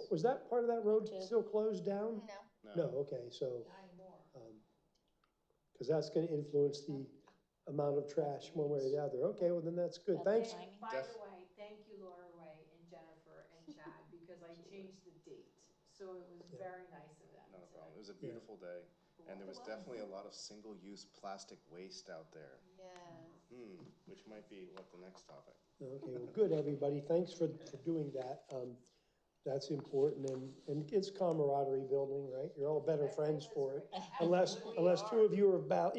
Was that part of that road Too. still closed down? No. No, okay, so, Not anymore. because that's gonna influence the amount of trash one way or the other. Okay, well then that's good, thanks. And by the way, thank you Laura Ray and Jennifer and Chad, because I changed the date, so it was very nice of them. Not a problem. It was a beautiful day, and there was definitely a lot of single-use plastic waste out there. Yes. Which might be the next topic. Okay, well, good, everybody, thanks for doing that. That's important, and it's camaraderie building, right? You're all better friends for it. Unless two of you are about,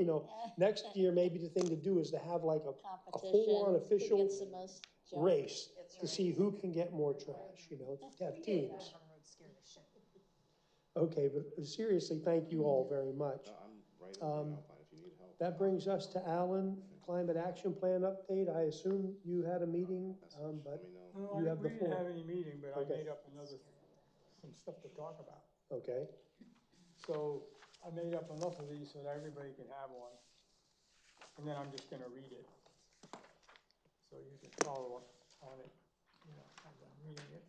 next year, maybe the thing to do is to have like a full-on Competition, official who gets the most junk. race It's to see who can get more trash, to have teams. Okay, but seriously, thank you all very much. I'm right over to help out if you need help. That brings us to Alan, Climate Action Plan update. I assume you had a meeting, but Let me know. No, You have the we didn't floor. have any meeting, but I Okay. made up some stuff to talk about. okay. So I made up enough of these so that everybody can have one. And then I'm just gonna read it. So you can follow up on it, as I'm reading it.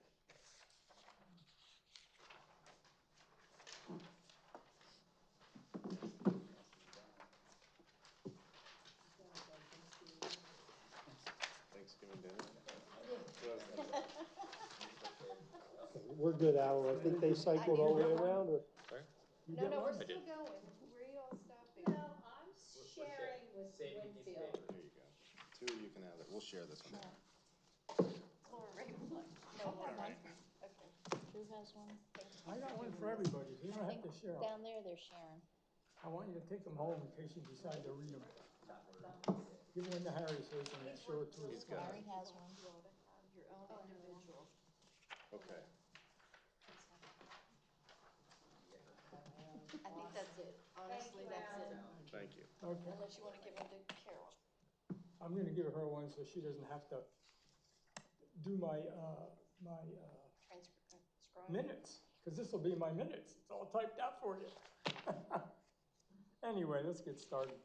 Thanksgiving dinner. We're good, Alan. I think they cycled all the way around, or? You No, get no, one? we're still going. Where are you all stopping? No, I'm sharing with Saving a piece of Winfield. paper. Here you go. Two of you can have it. We'll share this one. Laura Ray would like, no, All right. okay. Drew has one. I got one for everybody, so you don't I have think to share them. down there they're sharing. I want you to take them home in case you decide to read them. Give one to Harry so he can show it to his got guy. Harry has one. You ought to have your own individual. Okay. I think that's it. Honestly, you, that's it. Alan. Thank you. Okay, Unless you want to give them to Carol. I'm gonna give her one so she doesn't have to do my Transcribe. minutes, because this will be my minutes. It's all typed out for you. Anyway, let's get started.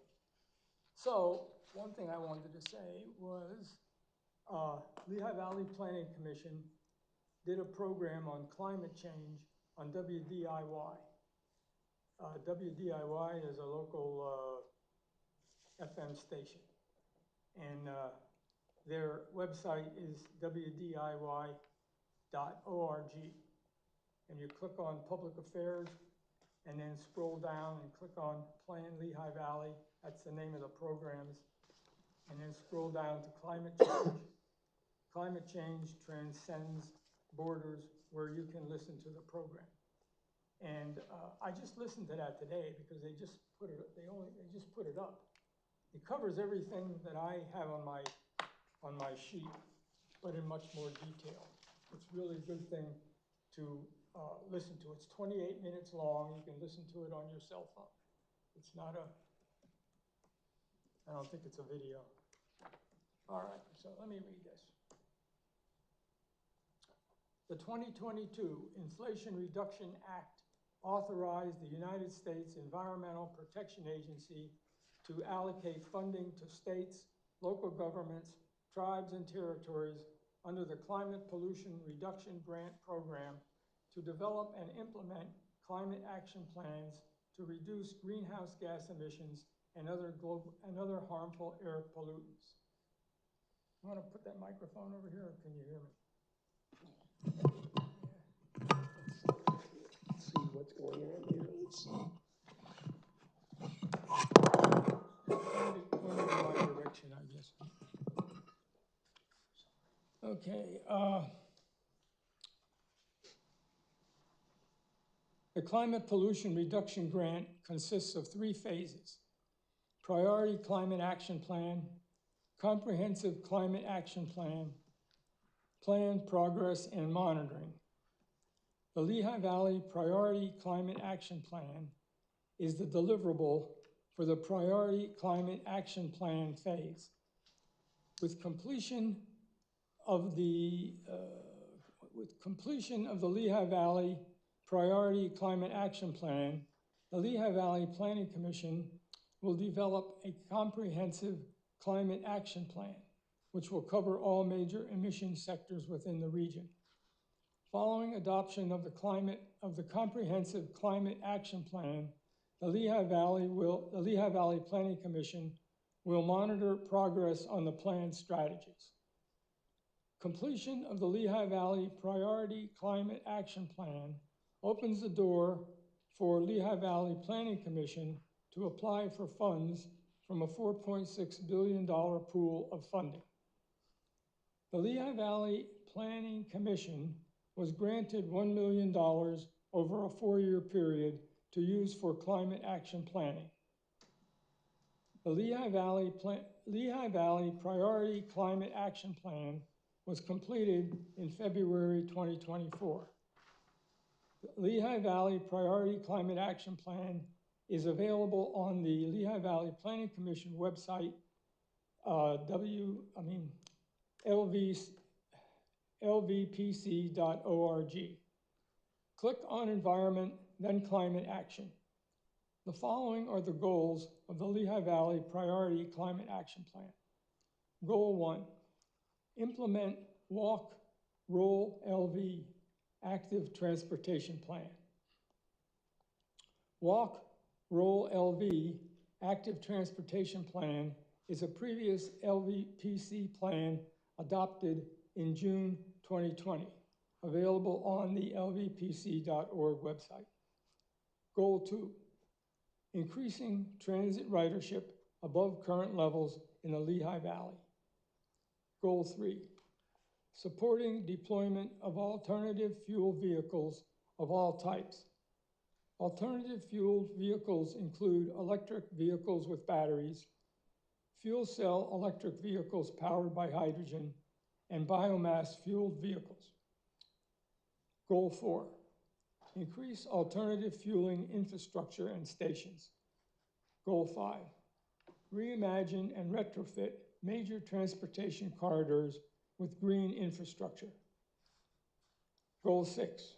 So, one thing I wanted to say was, Lehigh Valley Planning Commission did a program on climate change on WDIY. WDIY is a local FM station. And their website is wdiy.org. And you click on Public Affairs, and then scroll down and click on Plan Lehigh Valley. That's the name of the programs. And then scroll down to Climate Change. Climate Change transcends borders, where you can listen to the program. And I just listened to that today because they just put it up. It covers everything that I have on my sheet, but in much more detail. It's really a good thing to listen to. It's 28 minutes long. You can listen to it on your cell phone. It's not I don't think it's a video. All right, so let me read this. The 2022 Inflation Reduction Act authorized the United States Environmental Protection Agency to allocate funding to states, local governments, tribes, and territories under the Climate Pollution Reduction Grant Program to develop and implement climate action plans to reduce greenhouse gas emissions and other harmful air pollutants. You want to put that microphone over here, or can you hear me? Let's see what's going on here. Let's see. Pointed in my direction, I guess. Okay. The Climate Pollution Reduction Grant consists of 3 phases: Priority Climate Action Plan, Comprehensive Climate Action Plan, Plan, Progress, and Monitoring. The Lehigh Valley Priority Climate Action Plan is the deliverable for the Priority Climate Action Plan phase. With completion of the Lehigh Valley Priority Climate Action Plan, the Lehigh Valley Planning Commission will develop a comprehensive climate action plan, which will cover all major emission sectors within the region. Following adoption of the comprehensive climate action plan, the Lehigh Valley Planning Commission will monitor progress on the plan strategies. Completion of the Lehigh Valley Priority Climate Action Plan opens the door for Lehigh Valley Planning Commission to apply for funds from a $4.6 billion pool of funding. The Lehigh Valley Planning Commission was granted $1 million over a 4-year period to use for climate action planning. The Lehigh Valley Priority Climate Action Plan was completed in February 2024. The Lehigh Valley Priority Climate Action Plan is available on the Lehigh Valley Planning Commission website, lvpc.org. Click on Environment, then Climate Action. The following are the goals of the Lehigh Valley Priority Climate Action Plan. Goal 1, implement Walk, Roll, LV Active Transportation Plan. Walk, Roll, LV Active Transportation Plan is a previous LVPC plan adopted in June 2020, available on the lvpc.org website. Goal 2, increasing transit ridership above current levels in the Lehigh Valley. Goal 3, supporting deployment of alternative fuel vehicles of all types. Alternative fuel vehicles include electric vehicles with batteries, fuel cell electric vehicles powered by hydrogen, and biomass fueled vehicles. Goal 4, increase alternative fueling infrastructure and stations. Goal 5, reimagine and retrofit major transportation corridors with green infrastructure. Goal 6,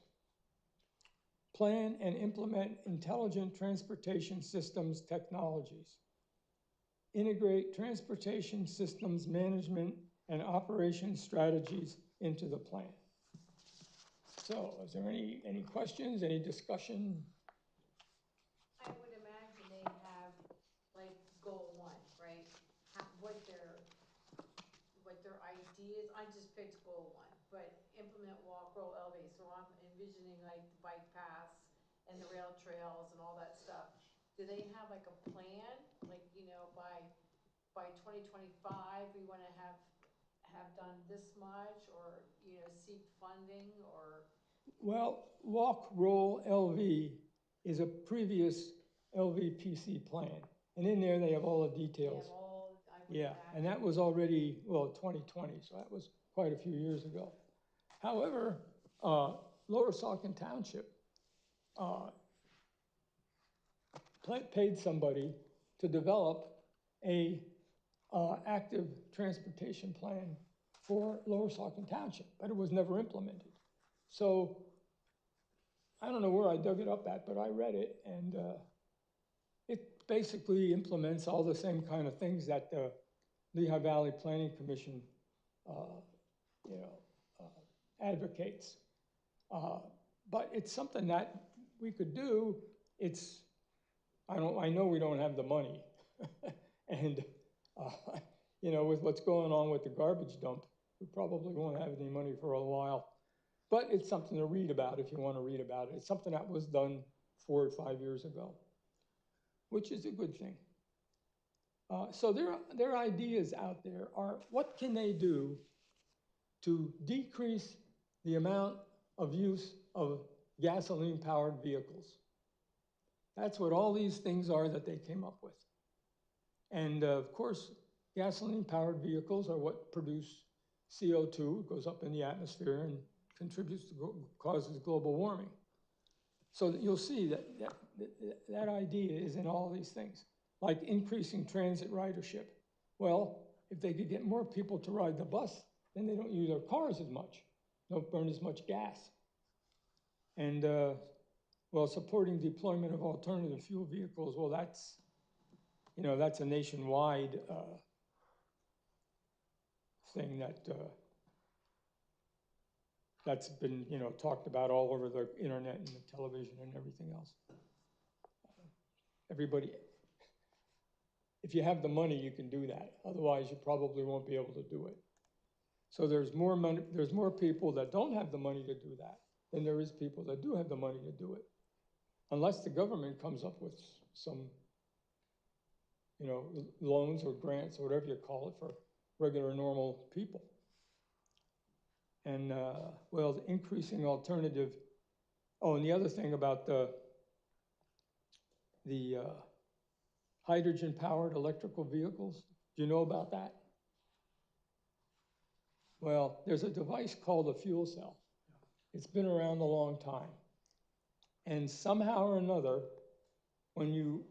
plan and implement intelligent transportation systems technologies. Integrate transportation systems management and operation strategies into the plan. So is there any questions, any discussion? I would imagine they have, like, goal 1, right? What their ideas, I just picked goal 1, but implement walk, roll, elevate, so I'm envisioning like the bike paths and the rail trails and all that stuff. Do they have like a plan, like, by 2025, we wanna have done this much, or, seek funding, or? Well, Walk, Roll, LV is a previous LVPC plan. And in there, they have all the details. Yeah, and that was already, 2020, so that was quite a few years ago. However, Lower Saucon Township paid somebody to develop a active transportation plan for Lower Saucon Township, but it was never implemented. So I don't know where I dug it up at, but I read it, and it basically implements all the same kind of things that the Lehigh Valley Planning Commission, advocates. But it's something that we could do. I know we don't have the money, and with what's going on with the garbage dump, we probably won't have any money for a while. But it's something to read about if you want to read about it. It's something that was done 4 or 5 years ago, which is a good thing. So their ideas out there are, what can they do to decrease the amount of use of gasoline-powered vehicles? That's what all these things are that they came up with. And of course, gasoline-powered vehicles are what produce CO2, it goes up in the atmosphere and contributes to causes global warming. So you'll see that idea is in all these things, like increasing transit ridership. Well, if they could get more people to ride the bus, then they don't use their cars as much, don't burn as much gas. And supporting deployment of alternative fuel vehicles, well, that's a nationwide thing that's been, talked about all over the internet and the television and everything else. Everybody, if you have the money, you can do that. Otherwise, you probably won't be able to do it. So there's more money, there's more people that don't have the money to do that than there is people that do have the money to do it. Unless the government comes up with some, loans or grants or whatever you call it for regular, normal people. And, well, the increasing alternative, oh, and the other thing about the hydrogen-powered electrical vehicles, do you know about that? Well, there's a device called a fuel cell. It's been around a long time. And somehow or another, when you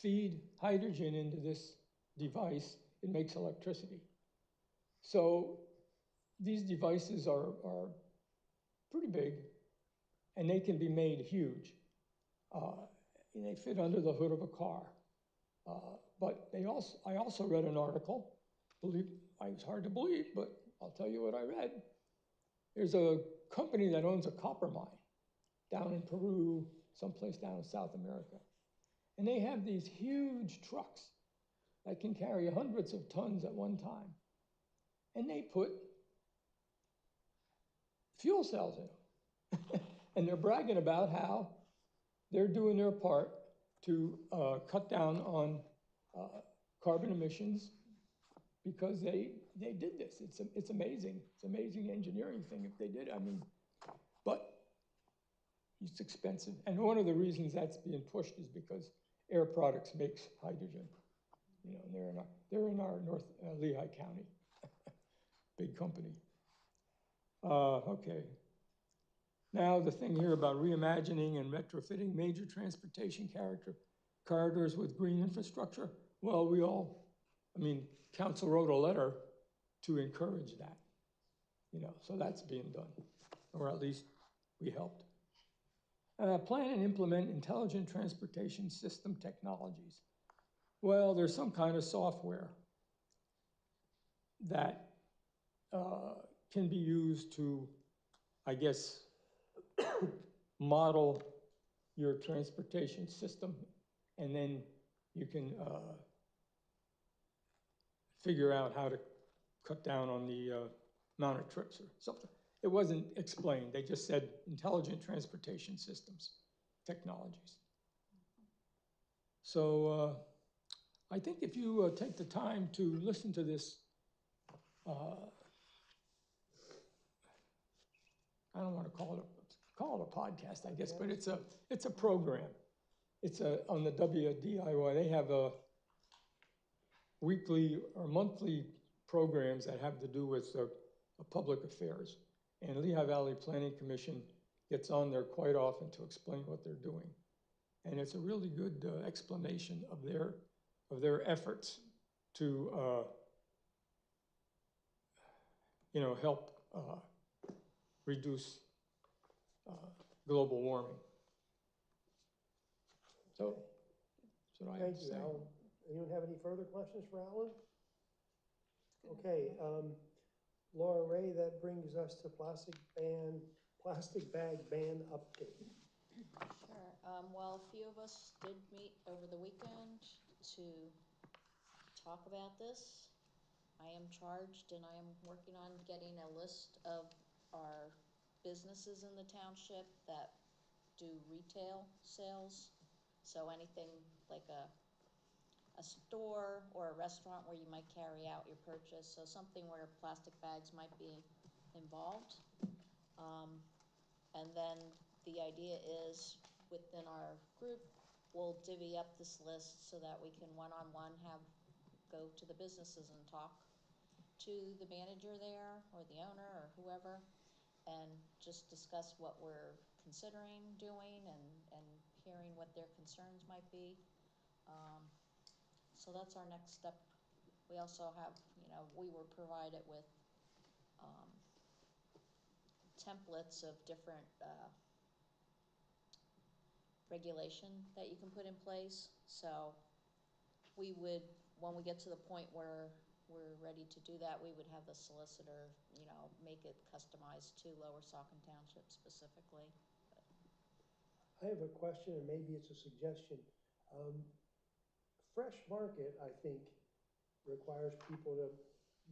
feed hydrogen into this device, it makes electricity. So these devices are pretty big, and they can be made huge. And they fit under the hood of a car. But I also read an article, it was hard to believe, but I'll tell you what I read. There's a company that owns a copper mine down in Peru, someplace down in South America. And they have these huge trucks that can carry hundreds of tons at one time. And they put fuel cells in them. And they're bragging about how they're doing their part to cut down on carbon emissions because they did this. It's amazing. It's an amazing engineering thing if they did. I mean, but it's expensive. And one of the reasons that's being pushed is because Air Products makes hydrogen. You know, and they're in our North Lehigh County. Big company. Okay. Now the thing here about reimagining and retrofitting major transportation corridors with green infrastructure. Well, council wrote a letter to encourage that, so that's being done, or at least we helped. Plan and implement intelligent transportation system technologies. Well, there's some kind of software that can be used to, I guess, model your transportation system, and then you can figure out how to cut down on the amount of trips or something. It wasn't explained. They just said intelligent transportation systems, technologies. So I think if you take the time to listen to this, I don't want to call it a podcast, I guess, but it's a program. It's on the WDIY. They have a weekly or monthly programs that have to do with public affairs. And Lehigh Valley Planning Commission gets on there quite often to explain what they're doing. And it's a really good explanation of their efforts to help reduce global warming. So that's what I have to say. Thank you, Alan. Anyone have any further questions for Alan? Okay, Laura Ray, that brings us to plastic bag ban update. Sure. Well, a few of us did meet over the weekend to talk about this. I am charged and I am working on getting a list of our businesses in the township that do retail sales. So anything like a store or a restaurant where you might carry out your purchase. So something where plastic bags might be involved. And then the idea is within our group, we'll divvy up this list so that we can one-on-one go to the businesses and talk to the manager there or the owner or whoever and just discuss what we're considering doing and hearing what their concerns might be. So that's our next step. We also have, we were provided with templates of different regulation that you can put in place. So we would, when we get to the point where we're ready to do that, we would have the solicitor, make it customized to Lower Saucon Township specifically. I have a question, and maybe it's a suggestion. Fresh Market, I think, requires people to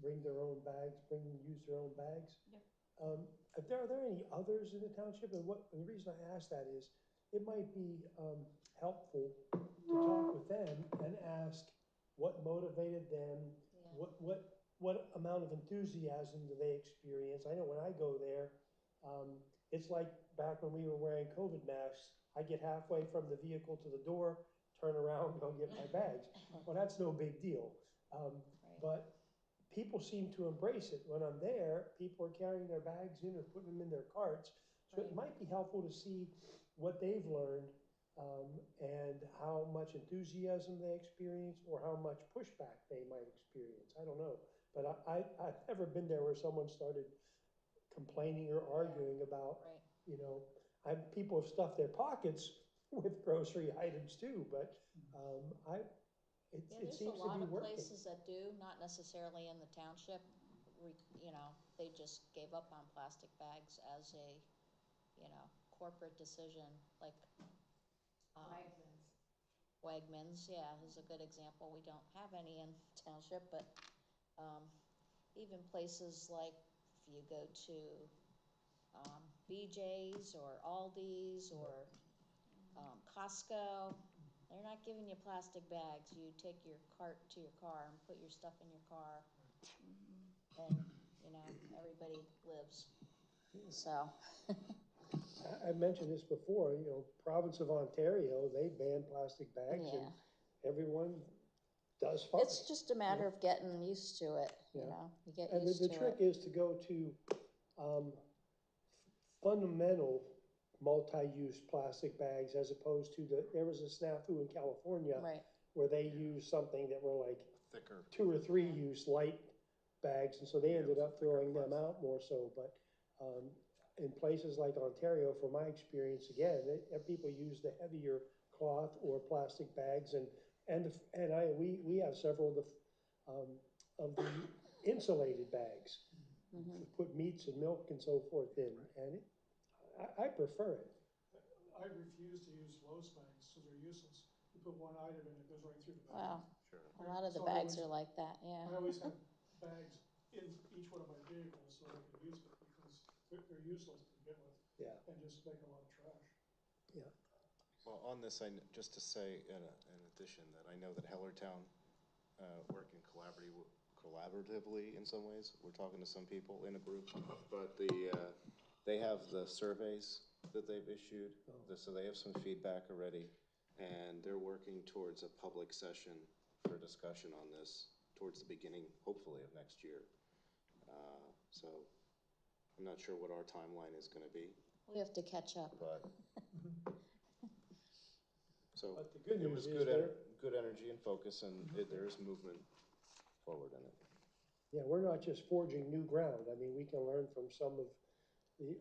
bring their own bags, use their own bags. Yep. Are there any others in the township? And the reason I ask that is, it might be helpful to talk with them and ask what motivated them, Yeah. what what amount of enthusiasm do they experience? I know when I go there, it's like back when we were wearing COVID masks. I get halfway from the vehicle to the door, turn around, go get my bags. Well, that's no big deal. But people seem to embrace it. When I'm there, people are carrying their bags in or putting them in their carts. So it might be helpful to see what they've learned, and how much enthusiasm they experience or how much pushback they might experience. I don't know. But I've never been there where someone started complaining or arguing about, Right. you know, people have stuffed their pockets with grocery items too, but, Yeah, it there's seems a to lot be of working. places that do, not necessarily in the township. You know, they just gave up on plastic bags as a, you know, corporate decision, like, Wegmans. Wegmans, yeah, is a good example. We don't have any in township, but, even places like if you go to, BJ's or Aldi's or, Costco, they're not giving you plastic bags. You take your cart to your car and put your stuff in your car. And, you know, everybody lives, so. I mentioned this before, you know, province of Ontario, they ban plastic bags and Yeah. everyone does fine. It's just a matter of getting used to it, you Yeah. know, you get And used to the it. trick is to go to, fundamental multi-use plastic bags as opposed to there was a snafu in California Right, where they used something that were like Thicker. 2 or 3 use light bags, and so they ended up throwing them out more so, but, in places like Ontario, from my experience, again, people use the heavier cloth or plastic bags, and we have several of the insulated bags. Mhm. To put meats and milk and so forth in, and I prefer it. I refuse to use Lowe's bags because they're useless. You put one item in, it goes right through the bag. wow, Sure. a lot of the So I bags always- are like that, yeah. I always have bags in each one of my vehicles so I can use it because they're useless to begin with. Yeah. And just make a lot of trash. Yeah. Well, on this, just to say in addition, that I know that Hellertown, working collaboratively in some ways. We're talking to some people in a group, but they have the surveys that they've issued, so they have some feedback already, and they're working towards a public session for discussion on this towards the beginning, hopefully, of next year. So I'm not sure what our timeline is gonna be, We have to catch up. but. So But the good it news was is good energy and focus, and there is movement forward in it. Yeah, we're not just forging new ground. I mean, we can learn from some of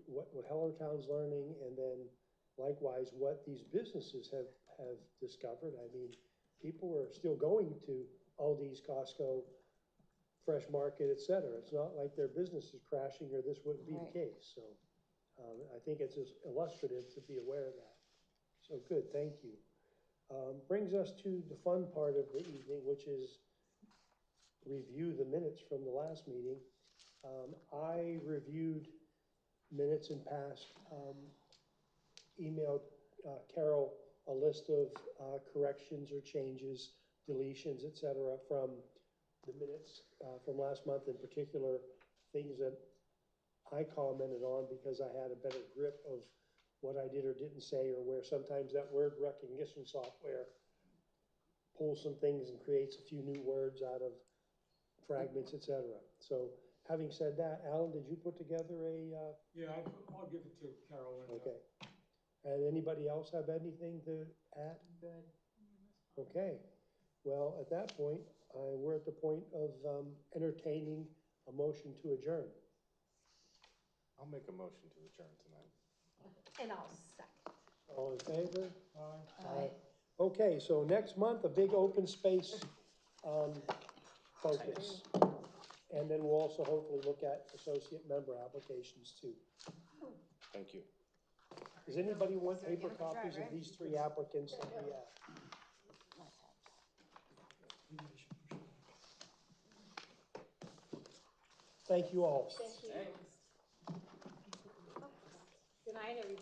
what Hellertown's learning, and then likewise what these businesses have discovered. I mean, people are still going to Aldi's, Costco, Fresh Market, et cetera. It's not like their business is crashing or this wouldn't be the Right. case. So I think it's just illustrative to be aware of that. So good, thank you. Brings us to the fun part of the evening, which is review the minutes from the last meeting. I reviewed minutes and passed, emailed Carol a list of corrections or changes, deletions, et cetera, from the minutes from last month, in particular, things that I commented on because I had a better grip of what I did or didn't say, or where sometimes that word recognition software pulls some things and creates a few new words out of fragments, et cetera. So having said that, Alan, did you put together a, Yeah, I'll give it to Carol. okay. And anybody else have anything to add? Good. Okay. Well, at that point, we're at the point of entertaining a motion to adjourn. I'll make a motion to adjourn tonight. And I'll second. All in favor? Aye. Okay, so next month, a big open space focus. And then we'll also hopefully look at associate member applications too. Thank you. Does anybody want paper copies of these 3 applicants that we have? Thank you all. Good night, everybody.